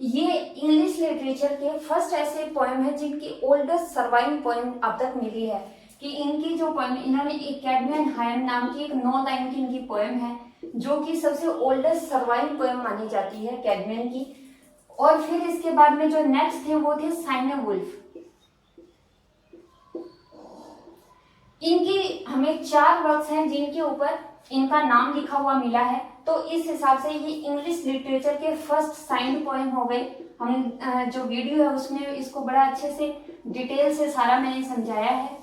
ये इंग्लिश लिटरेचर के फर्स्ट ऐसे पोएम है जिनकी ओल्डेस्ट सर्वाइविंग पोएम अब तक मिली है, कि इनकी जो पोएम, इन्होंने एक कैडमियन हायम नाम की एक 9 लाइन की इनकी पोएम है जो कि सबसे ओल्डेस्ट सर्वाइविंग पोएम मानी जाती है कैडमियन की। और फिर इसके बाद में जो नेक्स्ट थे वो थे साइनेवुल्फ। इनकी हमें 4 वर्क्स हैं जिनके ऊपर इनका नाम लिखा हुआ मिला है, तो इस हिसाब से ये इंग्लिश लिटरेचर के फर्स्ट साइंड पोएम हो गए। हम जो वीडियो है उसमें इसको बड़ा अच्छे से डिटेल से सारा मैंने समझाया है।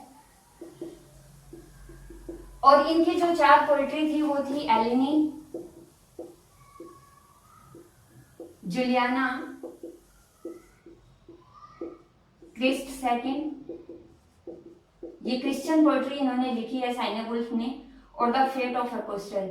और इनकी जो 4 पोएट्री थी वो थी एलिनी, जुलियाना, क्रिस्ट सेकंड, ये क्रिश्चियन पोएट्री इन्होंने लिखी है साइनेवुल्फ ने, और द फेट ऑफ अपोस्टल।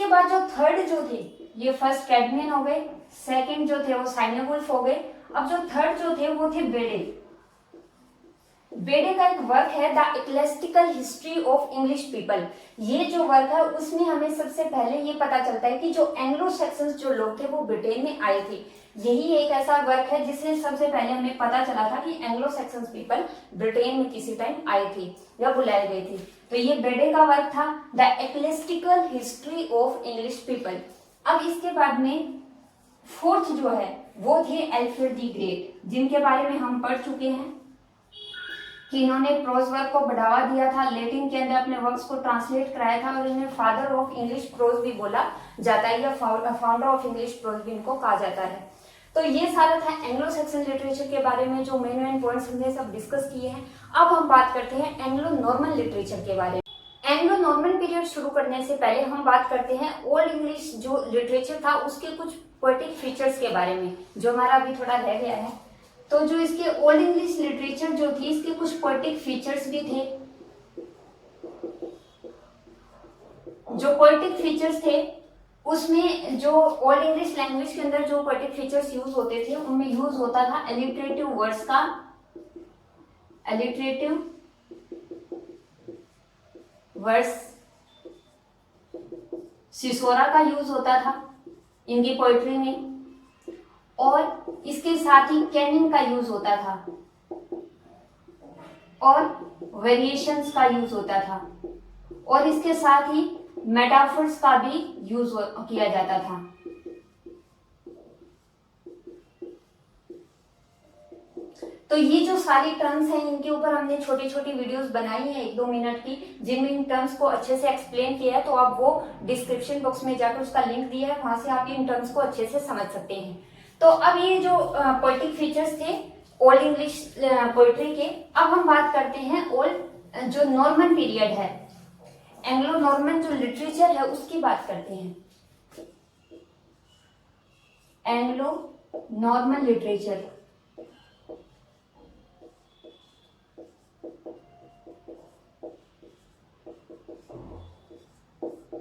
इसके बाद जो थर्ड जो थे, ये फर्स्ट कैडमियन हो गए, सेकंड जो थे वो साइनोवुल्फ हो गए। अब जो थर्ड जो थे वो थे बेडे। बेडे का एक वर्क है the ecclesiastical history of English people. ये जो वर्क है उसमें हमें सबसे पहले ये पता चलता है कि जो एंग्लो सेक्सन्स जो लोग थे वो ब्रिटेन में आए थे। यही एक ऐसा वर्क है जिससे सबसे पहले हमें पता चला था कि एंग्लो सेक्सन्स पीपल ब्रिटेन में किसी टाइम आए थे या बुलाए गए थे। तो ये बेडे का वर्क था the ecclesiastical history of English people. अब इसके बाद में फोर्थ जो है वो थे एल्फ्रेड दी ग्रेट, जिनके बारे में हम पढ़ चुके हैं कि इन्होंने प्रोज वर्क को बढ़ावा दिया था, लैटिन के अंदर अपने वर्क्स को ट्रांसलेट कराया था और इन्हें फादर ऑफ इंग्लिश प्रोज भी बोला जाता है या फाउंडर ऑफ इंग्लिश प्रोज भी इनको कहा जाता है। तो ये सारा था एंग्लो सेक्सन लिटरेचर के बारे में जो मेन पॉइंट्स हमने सब डिस्कस किए हैं। अब हम बात करते हैं एंग्लो नॉर्मन लिटरेचर के बारे में। एंग्लो नॉर्मन पीरियड शुरू करने से पहले हम बात करते हैं ओल्ड इंग्लिश जो लिटरेचर था उसके कुछ पोएटिक फीचर्स के बारे में, जो हमारा अभी थोड़ा रह गया है। तो जो इसके ओल्ड इंग्लिश लिटरेचर जो थी इसके कुछ पोएटिक फीचर्स भी थे। जो पोएटिक फीचर्स थे उसमें जो ओल्ड इंग्लिश लैंग्वेज के अंदर जो पोएटिक फीचर्स यूज होते थे उनमें यूज होता था एलिटरेटिव वर्ड्स का, एलिटरेटिव वर्ड्स, सिसोरा का यूज होता था इनकी पोएट्री में, और इसके साथ ही कैनिंग का यूज होता था और वेरिएशंस का यूज होता था, और इसके साथ ही मेटाफर्स का भी यूज किया जाता था। तो ये जो सारी टर्म्स हैं इनके ऊपर हमने छोटी छोटी वीडियोस बनाई हैं 1-2 मिनट की, जिनमें इन टर्म्स को अच्छे से एक्सप्लेन किया है। तो आप वो डिस्क्रिप्शन बॉक्स में जाकर उसका लिंक दिया है, वहां से आप इन टर्म्स को अच्छे से समझ सकते हैं। तो अब ये जो पोएटिक फीचर्स थे ओल्ड इंग्लिश पोएट्री के, अब हम बात करते हैं ओल्ड जो नॉर्मन पीरियड है, एंग्लो नॉर्मन जो लिटरेचर है उसकी बात करते हैं। एंग्लो नॉर्मन लिटरेचर,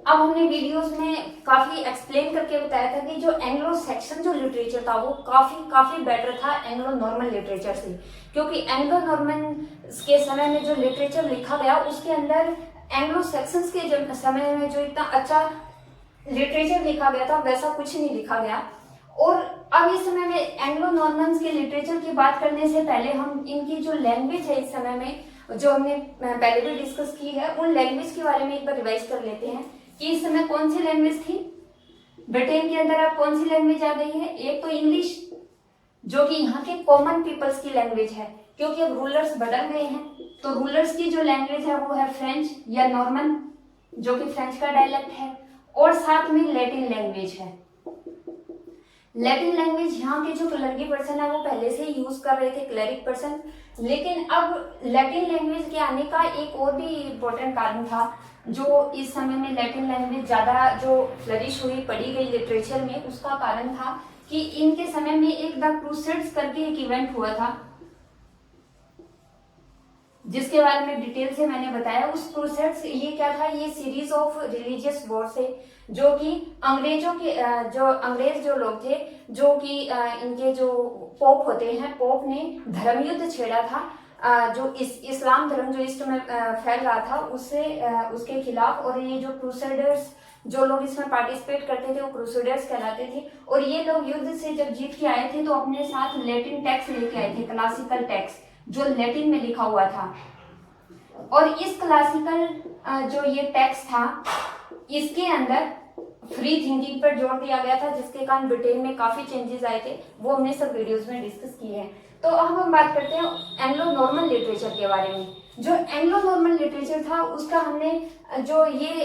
अब हमने वीडियोस में काफी एक्सप्लेन करके बताया था कि जो एंग्लो सेक्शन जो लिटरेचर था वो काफी बेटर था एंग्लो नॉर्मन लिटरेचर से, क्योंकि एंग्लो नॉर्मन के समय में जो लिटरेचर लिखा गया उसके अंदर एंग्लो सेक्शंस के समय में जो इतना अच्छा लिटरेचर लिखा गया था वैसा कुछ नहीं लिखा गया। और अब इस समय में एंग्लो नॉर्मन्स के लिटरेचर की बात करने से पहले हम इनकी जो लैंग्वेज है इस समय में जो हमने पहले भी डिस्कस की है उन लैंग्वेज के बारे में एक बार रिवाइज कर लेते हैं कि इस समय कौन सी लैंग्वेज थी ब्रिटेन के अंदर। अब कौन सी लैंग्वेज आ गई है, एक तो इंग्लिश जो कि यहाँ के कॉमन पीपल्स की लैंग्वेज है, क्योंकि अब रूलर्स बदल गए हैं। तो रूलर्स की जो लैंग्वेज है वो है फ्रेंच या नॉर्मन जो कि फ्रेंच का डायलेक्ट है, और साथ में लैटिन लैंग्वेज है। लैटिन लैंग्वेज यहाँ के जो क्लर्की पर्सन है वो पहले से ही यूज कर रहे थे, क्लरिक पर्सन। लेकिन अब लैटिन लैंग्वेज के आने का एक और भी इम्पोर्टेंट कारण था, जो इस समय में लैटिन लैंग्वेज ज्यादा जो फ्लरिश हुई पढ़ी गई लिटरेचर में, उसका कारण था कि इनके समय में एक द क्रूसेड्स करके एक इवेंट हुआ था जिसके बारे में डिटेल से मैंने बताया। उस क्रूसेड्स ये क्या था, ये सीरीज ऑफ रिलीजियस वॉर से जो कि अंग्रेजों के जो अंग्रेज जो लोग थे जो कि इनके जो पोप होते हैं, पोप ने धर्म युद्ध छेड़ा था जो इस्लाम धर्म जो ईस्ट में फैल रहा था उसके खिलाफ। और ये जो क्रूसेडर्स जो लोग इसमें पार्टिसिपेट करते थे वो क्रूसेडर्स कहलाते थे। और ये लोग युद्ध से जब जीत के आए थे तो अपने साथ लैटिन टेक्स्ट लेके आए थे, क्लासिकल टेक्स्ट जो लैटिन में लिखा हुआ था। और इस क्लासिकल जो ये टेक्स्ट था इसके अंदर फ्री थिंकिंग पर जोर दिया गया था, जिसके कारण ब्रिटेन में काफी चेंजेस आए थे, वो हमने सब वीडियोस में डिस्कस किए हैं। तो अब हम बात करते हैं एंग्लो नॉर्मन लिटरेचर के बारे में। जो एंग्लो नॉर्मन लिटरेचर था उसका हमने जो ये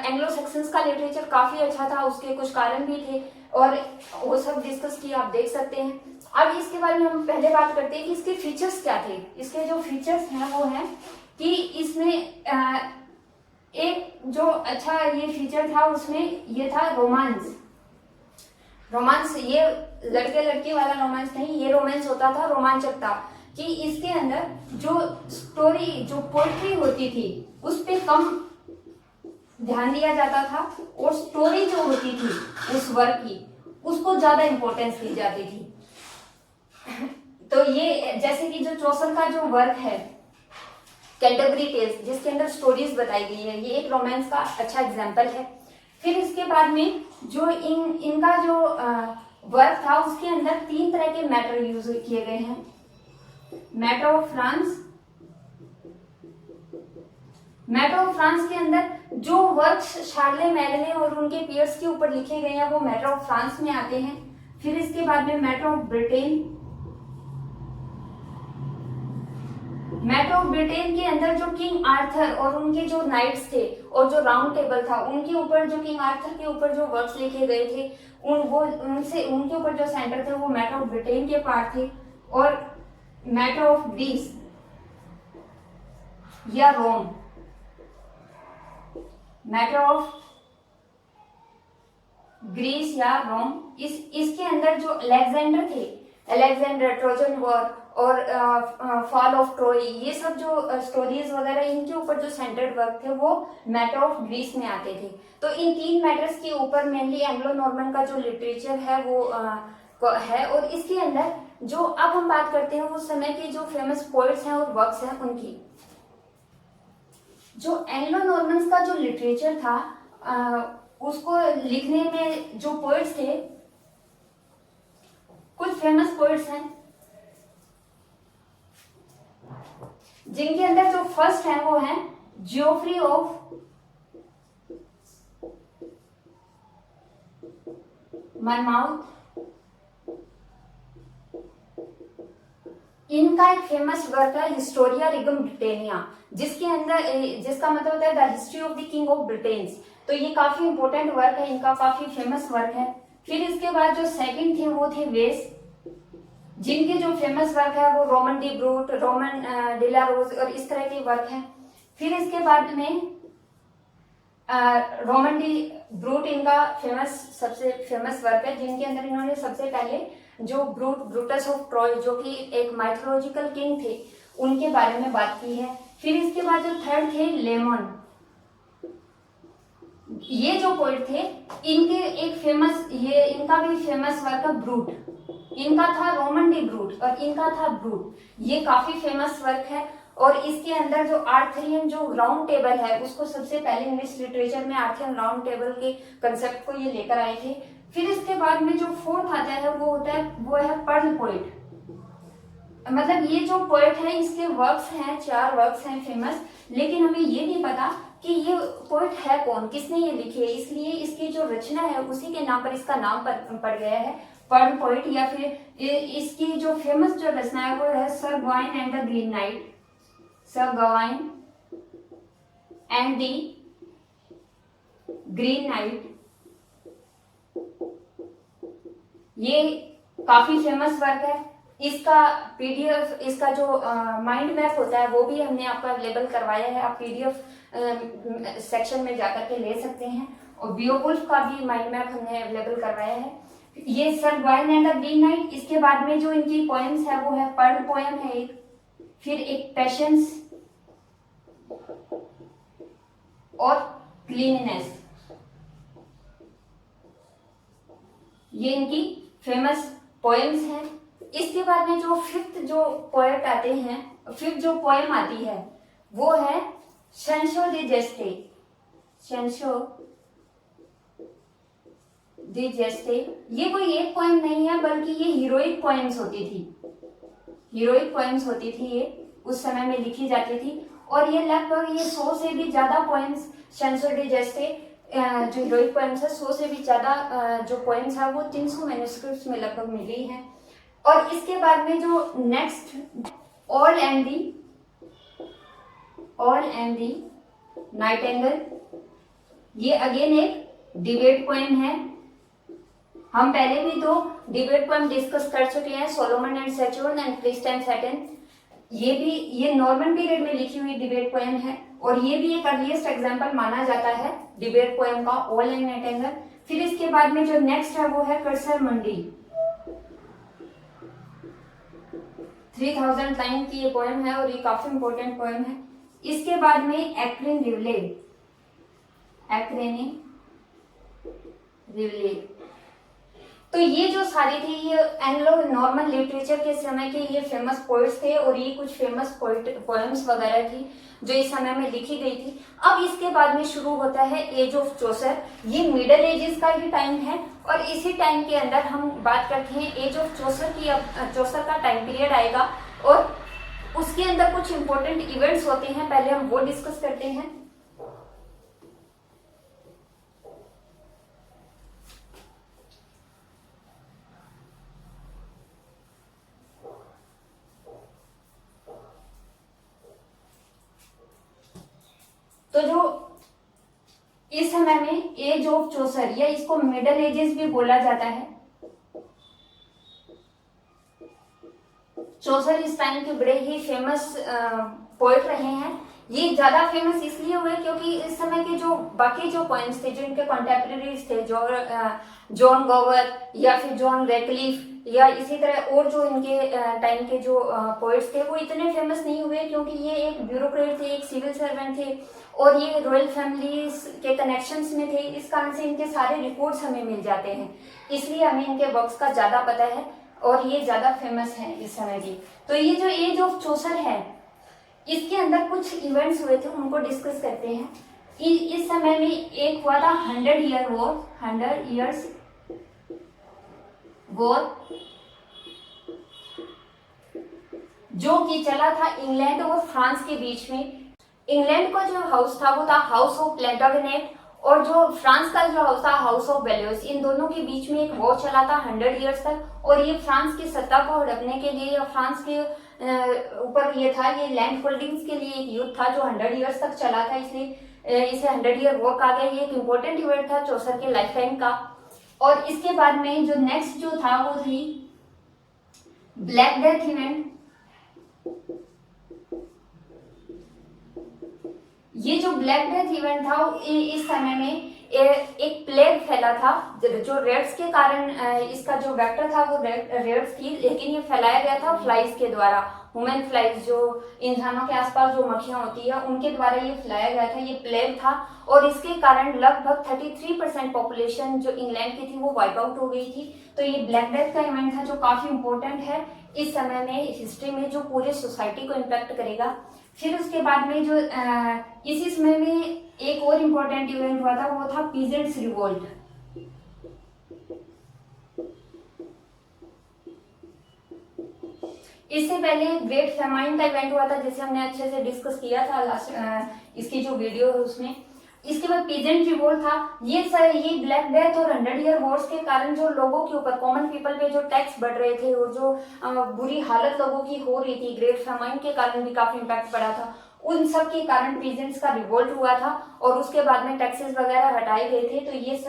एंग्लो सेक्शंस का लिटरेचर काफी अच्छा था, उसके कुछ कारण भी थे और वो सब डिस्कस किए, आप देख सकते हैं। अब इसके बारे में हम पहले बात करते हैं कि इसके फीचर्स क्या थे। इसके जो फीचर्स हैं वो है कि इसमें एक जो अच्छा ये फीचर था उसमें ये था रोमांस। रोमांस ये लड़के लड़की वाला रोमांस नहीं, ये रोमांस होता था रोमांचकता, कि इसके अंदर जो स्टोरी जो पोएट्री होती थी उस पे कम ध्यान दिया जाता था और स्टोरी जो होती थी उस वर्क की उसको ज्यादा इंपॉर्टेंस दी जाती थी। तो ये जैसे कि जो चौसर का जो वर्क है कैंटरबरी टेल्स, जिसके अंदर स्टोरीज बताई गई है, ये एक रोमांस का अच्छा एग्जाम्पल है। फिर इसके बाद में जो इनका जो वर्क था उसके अंदर 3 तरह के मैटर यूज किए गए हैं। Matter of France, matter of France के अंदर जो वर्क्स शार्ले मैगने और उनके पीयर्स के ऊपर लिखे गए हैं वो मैटर ऑफ फ्रांस में आते हैं। फिर इसके बाद में matter of Britain, matter of Britain के अंदर जो किंग आर्थर और उनके जो नाइट्स थे और जो राउंड टेबल था उनके ऊपर, जो किंग आर्थर के ऊपर जो वर्क्स लिखे गए थे उनके ऊपर जो सेंटर थे वो मैटर ऑफ ब्रिटेन के पार्ट थे। और मैटर ऑफ ग्रीस या रोम, मैटर ऑफ ग्रीस या रोम, इसके अंदर जो अलेक्जेंडर थे, अलेक्जेंडर, ट्रोजन वॉर और फॉल ऑफ ट्रोय, ये सब जो स्टोरीज वगैरह इनके ऊपर जो सेंटर्ड वर्क थे वो मैटर ऑफ ग्रीस में आते थे। तो इन 3 मैटर्स के ऊपर मेनली एंग्लो नॉर्मन का जो लिटरेचर है वो है। और इसके अंदर जो अब हम बात करते हैं उस समय के जो फेमस पोएट्स हैं और वर्क्स हैं उनकी। जो एंग्लो नॉर्मन्स का जो लिटरेचर था उसको लिखने में जो पोएट्स थे, कुछ फेमस पोएट्स हैं जिनके अंदर जो फर्स्ट है वो है जियोफ्री ऑफ मॉनमाउथ। इनका एक फेमस वर्क है हिस्टोरिया रिगम ब्रिटेनिया, जिसका मतलब होता है the history of the king of Britain's. तो ये काफी इंपॉर्टेंट वर्क है इनका, काफी फेमस वर्क है। फिर इसके बाद जो सेकंड थे वो थे वेस, जिनके जो फेमस वर्क है वो रोमन डी ब्रूट, रोमन डिला रोज और इस तरह के वर्क है। फिर इसके बाद में रोमन डी ब्रूट इनका सबसे फेमस वर्क है, जिनके अंदर इन्होंने सबसे पहले जो ब्रूटस ऑफ ट्रॉय, जो कि एक माइथोलॉजिकल किंग थे, उनके बारे में बात की है। फिर इसके बाद जो थर्ड थे लेमन, ये जो पोएट थे इनका भी फेमस वर्क है ब्रूट। इनका था रोमन डी ब्रूट और इनका था ब्रूट, ये काफी फेमस वर्क है। और इसके अंदर जो आर्थरियन जो राउंड टेबल है उसको सबसे पहले इंग्लिश लिटरेचर में आर्थरियन राउंड टेबल के कंसेप्ट को ये लेकर आए थे। फिर इसके बाद में जो फोर्थ आता है वो है पर्ल पोएट। मतलब ये जो पोएट है इसके वर्क्स हैं, 4 वर्क्स हैं फेमस, लेकिन हमें ये नहीं पता कि ये पोएट है कौन, किसने ये लिखी है, इसलिए इसकी जो रचना है उसी के नाम पर इसका नाम पड़ गया है पर्ल पोएट। या फिर इसकी जो फेमस जो रचना है वो है sir Gawain and the green night, sir Gawain and the green night. ये काफी फेमस वर्क है। इसका पीडीएफ, इसका जो माइंड मैप होता है वो भी हमने आपको अवेलेबल करवाया है, आप पीडीएफ सेक्शन में जाकर के ले सकते हैं। और बियोवुल्फ का भी माइंड मैप हमने अवेलेबल करवाया है। ये sir Gawain and the green night. इसके बाद में जो इनकी पोएम्स है वो है पर्ल पोएम है एक, फिर एक पेशेंस और क्लीननेस, ये इनकी फेमस पोएम्स हैं। इसके बाद में जो फिफ्थ जो पोएट आते हैं, फिफ्थ जो पोएम आती है वो है सेंसो दी जेस्टे। सेंसो दी जेस्टे ये कोई एक पोएम नहीं है बल्कि ये हीरोइक पोएम्स होती थी, हीरोइक पोएम्स होती थी, ये उस समय में लिखी जाती थी। और ये लगभग 100 से भी ज्यादा पोएम्स सेंसो दी जेस्टे जो हीरोइक पोएम्स है 100 से भी ज्यादा जो पोएम्स है वो 300 मैन्युस्क्रिप्ट्स में लगभग मिली है। और इसके बाद में जो next all and the Nightingale, ये अगेन एक डिबेट पोएम है। हम पहले भी 2 डिबेट पोएम डिस्कस कर चुके हैं, Solomon and Saturn and Christ and Satan. ये नॉर्मन पीरियड में लिखी हुई डिबेट पोएम है और ये भी एक अर्लीस्ट एग्जांपल माना जाता है डिबेट पोएम का, ऑल एंड नाइटिंगेल। फिर इसके बाद में जो नेक्स्ट है वो है कर्सर मंडी, 3000 लाइन की ये पोएम है और ये काफी इंपॉर्टेंट पोएम है। इसके बाद में एक्ट्रिन रिवले, एक्रेनी रिवली। तो ये जो सारी थी ये एंग्लो नॉर्मन लिटरेचर के समय के ये फेमस पोइट्स थे और ये कुछ फेमस पोएम्स वगैरह थी जो इस समय में लिखी गई थी। अब इसके बाद में शुरू होता है एज ऑफ चौसर। ये मिडल एजेस का ही टाइम है और इसी टाइम के अंदर हम बात करते हैं एज ऑफ चौसर की। अब चौसर का टाइम पीरियड आएगा और उसके अंदर कुछ इंपॉर्टेंट इवेंट्स होते हैं, पहले हम वो डिस्कस करते हैं। तो जो इस समय में एज ऑफ चौसर या इसको मिडल एजेस भी बोला जाता है। चौसर इस टाइम के बड़े ही फेमस पोएट रहे हैं। ये ज्यादा फेमस इसलिए हुए क्योंकि इस समय के जो बाकी जो पोएम्स थे जो इनके कॉन्टेम्परेरीज थे, जॉन गोवर या फिर जॉन रेकलिफ या इसी तरह और जो इनके टाइम के जो पोएट्स थे वो इतने फेमस नहीं हुए क्योंकि ये एक ब्यूरोक्रेट थे, एक सिविल सर्वेंट थे और ये रॉयल फैमिलीज के कनेक्शंस में थे। इस कारण से इनके सारे रिकॉर्ड्स हमें मिल जाते हैं, इसलिए हमें इनके वर्क्स का ज्यादा पता है और ये ज्यादा फेमस है इस समय की। तो ये जो एज ऑफ चौसर है इसके अंदर कुछ इवेंट्स हुए थे, उनको डिस्कस करते हैं। इस समय में एक हुआ था 100 ईयर वॉर, 100 इयर्स वॉर, जो कि चला था इंग्लैंड और फ्रांस के बीच में। इंग्लैंड का जो हाउस था वो था हाउस ऑफ प्लेटागनेट और जो फ्रांस का जो हाउस था हाउस ऑफ वेलोस। इन दोनों के बीच में एक वॉर चला था 100 इयर्स तक और ये फ्रांस की सत्ता को हड़पने के लिए या फ्रांस के ऊपर ये था, ये लैंड होल्डिंग्स के लिए एक युद्ध था जो 100 इयर्स तक चला था, इसलिए इसे 100 ईयर वॉर कहा गया। ये एक इम्पोर्टेंट इवेंट था चौसर के लाइफ टाइम का। और इसके बाद में जो नेक्स्ट जो था वो थी ब्लैक डेथ इवेंट। ये जो ब्लैक डेथ इवेंट था इस समय में एक प्लेग फैला था जो रेड्स के कारण, इसका जो वेक्टर था वो रेड्स थी, लेकिन ये फैलाया गया था फ्लाइज के द्वारा। ह्यूमन फ्लाइज जो इंसानों के आसपास जो मक्खियां होती है उनके द्वारा ये फैलाया गया था, ये प्लेग था और इसके कारण लगभग 33% पॉपुलेशन जो इंग्लैंड की थी वो वाइप आउट हो गई थी। तो ये ब्लैक डेथ का इवेंट था जो काफी इंपॉर्टेंट है इस समय में हिस्ट्री में, जो पूरे सोसाइटी को इम्पैक्ट करेगा। फिर उसके बाद में जो इसी समय में एक और इम्पोर्टेंट इवेंट हुआ था वो था पीजेंट्स रिवोल्ट। इससे पहले ग्रेट फेमाइन का इवेंट हुआ था जिसे हमने अच्छे से डिस्कस किया था लास्ट इसकी जो वीडियो है उसमें। इसके बाद पीजेंट रिवोल्ट था। ये ब्लैक डेथ और 100 ईयर वॉर्स के कारण जो लोगों के ऊपर, कॉमन पीपल पे जो टैक्स बढ़ रहे थे और जो बुरी हालत लोगों की हो रही थी, ग्रेट फेमाइन के कारण भी काफी इम्पैक्ट पड़ा था। उन सब के कारण पीजेंट्स का रिवोल्ट हुआ था और उसके बाद में टैक्सेस वगैरह हटाए गए थे। तो ये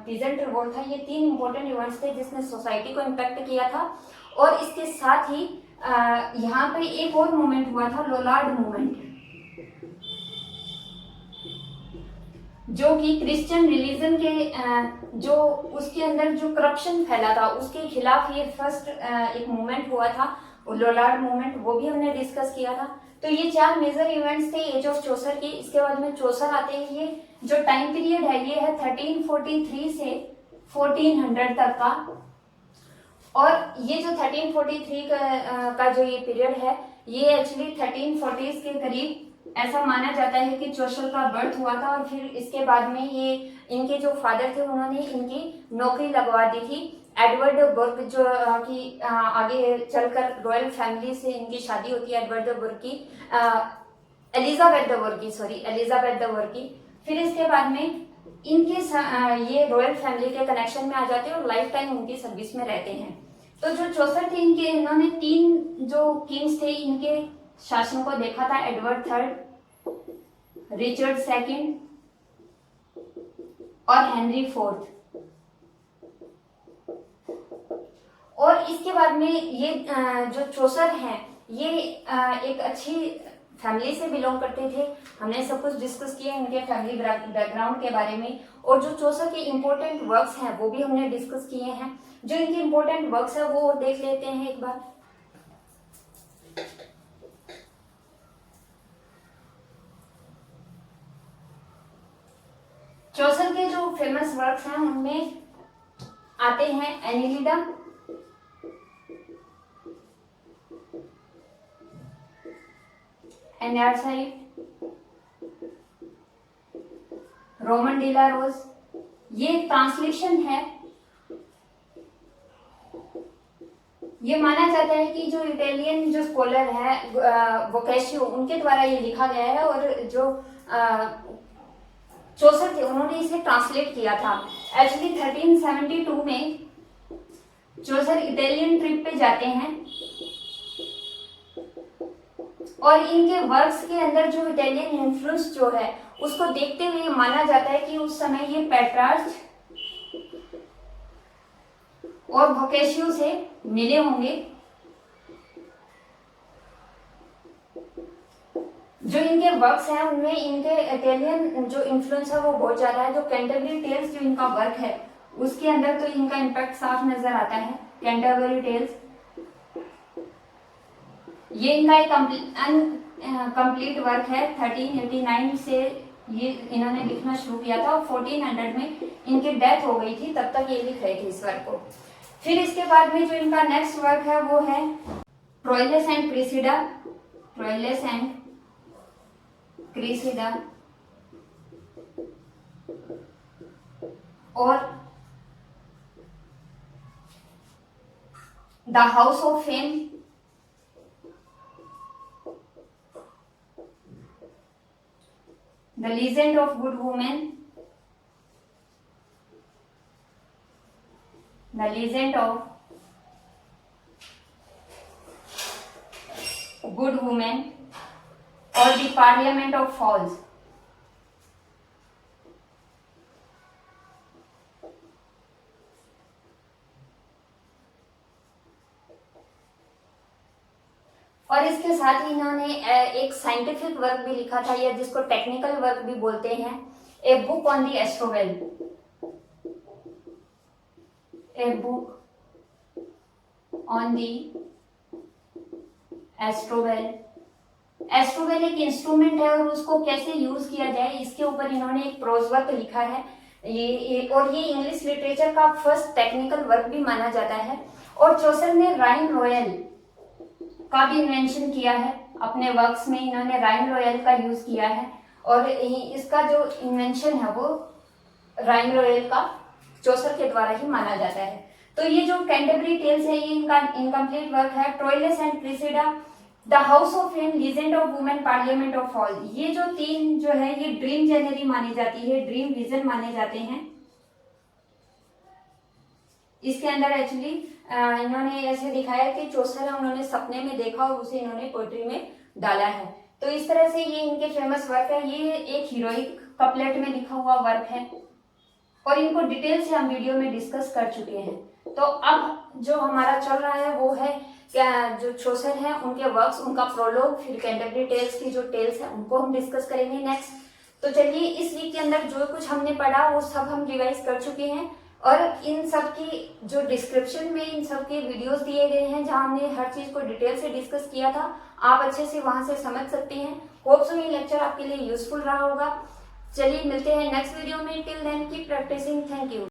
पीजेंट रिवोल्ट था। ये 3 इंपॉर्टेंट इवेंट्स थे जिसने सोसाइटी को इम्पैक्ट किया था। और इसके साथ ही यहाँ पे एक और मूवमेंट हुआ था, लोलार्ड मूवमेंट, जो कि क्रिश्चियन रिलीजन के जो उसके अंदर जो करप्शन फैला था उसके खिलाफ ये फर्स्ट एक मूवमेंट हुआ था, लोलार्ड मूवमेंट, वो भी हमने डिस्कस किया था। तो ये 4 मेजर इवेंट्स थे एज ऑफ चौसर के। इसके बाद में चौसर आते हैं। ये जो टाइम पीरियड है ये है 1343 से 1400 तक का। और ये जो 1343 का जो ये पीरियड है ये एक्चुअली 1340 के करीब ऐसा माना जाता है कि चौसर का बर्थ हुआ था। और फिर इसके बाद में ये इनके जो फादर थे उन्होंने इनकी नौकरी लगवा दी थी। एडवर्ड बुर्ग जो कि आगे चलकर रॉयल फैमिली से इनकी शादी होती है, एडवर्ड बुर्ग की, एलिजाबेथ द बुर्ग की। फिर इसके बाद में इनके ये रॉयल फैमिली के कनेक्शन में आ जाते हैं और लाइफ टाइम उनकी सर्विस में रहते हैं। तो जो चौसर थे इन्होंने 3 जो किंग्स थे इनके शासन को देखा था, एडवर्ड III, रिचर्ड II और हेनरी IV। और इसके बाद में ये जो चौसर हैं ये एक अच्छी फैमिली से बिलोंग करते थे। हमने सब कुछ डिस्कस किया इनके फैमिली बैकग्राउंड के बारे में। और जो चौसर के इम्पोर्टेंट वर्क्स हैं वो भी हमने डिस्कस किए हैं। जो इनके इम्पोर्टेंट वर्क्स है वो देख लेते हैं एक बार। चौसर के जो फेमस वर्क्स हैं उनमें आते हैं एनिलिडा, एनार्साइड, रोमन डी ला रोज। ये ट्रांसलेशन है। ये माना जाता है कि जो इटालियन जो स्कॉलर है बोकाशियो, उनके द्वारा ये लिखा गया है और जो चौसर थे उन्होंने इसे ट्रांसलेट किया था। एक्चुअली 1372 में चौसर इटालियन ट्रिप पे जाते हैं और इनके वर्क्स के अंदर जो इटालियन इन्फ्लुएंस जो है उसको देखते हुए माना जाता है कि उस समय ये पेट्रार्च और बोकाशियो से मिले होंगे। जो इनके वर्क्स हैं उनमें इनके इटालियन जो इन्फ्लुएंस है वो बहुत ज्यादा है। जो कैंटरबरी टेल्स जो इनका वर्क है उसके अंदर तो इनका इम्पैक्ट साफ नजर आता है। कैंटरबरी टेल्स ये इनका एक कंप्लीट वर्क है। 1389 से ये इन्होंने लिखना शुरू किया था और 1400 में इनकी डेथ हो गई थी, तब तक ये लिख रहे थे इस वर्क को। फिर इसके बाद में जो इनका नेक्स्ट वर्क है वो है ट्रोइलस एंड क्रिसिडा, ट्रोइलस एंड क्रिसिडा और the house of fame, the legend of good women, the legend of good women और द पार्लियामेंट ऑफ फॉल्स। और इसके साथ ही इन्होंने एक साइंटिफिक वर्क भी लिखा था, या जिसको टेक्निकल वर्क भी बोलते हैं, a book on the astrolabe, a book on the astrolabe. Astrolabe एक इंस्ट्रूमेंट है और उसको कैसे यूज किया जाए इसके ऊपर इन्होंने एक प्रोज वर्क लिखा है। और ये इंग्लिश लिटरेचर का फर्स्ट टेक्निकल वर्क भी माना जाता है। और चौसर ने राइम रॉयल का भी इन्वेंशन किया है। अपने वर्क्स में इन्होंने राइम रॉयल का यूज किया है और इसका जो इन्वेंशन है वो राइम रॉयल का चौसर के द्वारा ही माना जाता है। तो ये जो कैंटरबरी टेल्स है ये इनका इनकम्प्लीट वर्क है। Troilus and Criseyde, the house of fame, legend of women, parliament of fowls, ये जो तीन जो है ये ड्रीम जेनरी मानी जाती है, ड्रीम विजन माने जाते हैं। इसके अंदर एक्चुअली इन्होंने ऐसे दिखाया कि चौसर है उन्होंने सपने में देखा और उसे इन्होंने पोएट्री में डाला है। तो इस तरह से ये इनके फेमस वर्क है। ये एक हीरोइक कपलेट में लिखा हुआ वर्क है और इनको डिटेल से हम वीडियो में डिस्कस कर चुके हैं। तो अब जो हमारा चल रहा है वो है क्या, जो चौसर है उनके वर्क्स, उनका प्रोलोग, फिर कैंटरबरी टेल्स की जो टेल्स है उनको हम डिस्कस करेंगे नेक्स्ट। तो चलिए, इस वीक के अंदर जो कुछ हमने पढ़ा वो सब हम रिवाइज कर चुके हैं और इन सब की जो डिस्क्रिप्शन में इन सब के वीडियोस दिए गए हैं जहां हमने हर चीज को डिटेल से डिस्कस किया था, आप अच्छे से वहां से समझ सकते हैं। होप सो ये लेक्चर आपके लिए यूजफुल रहा होगा। चलिए मिलते हैं नेक्स्ट वीडियो में। Till then keep practising. Thank you.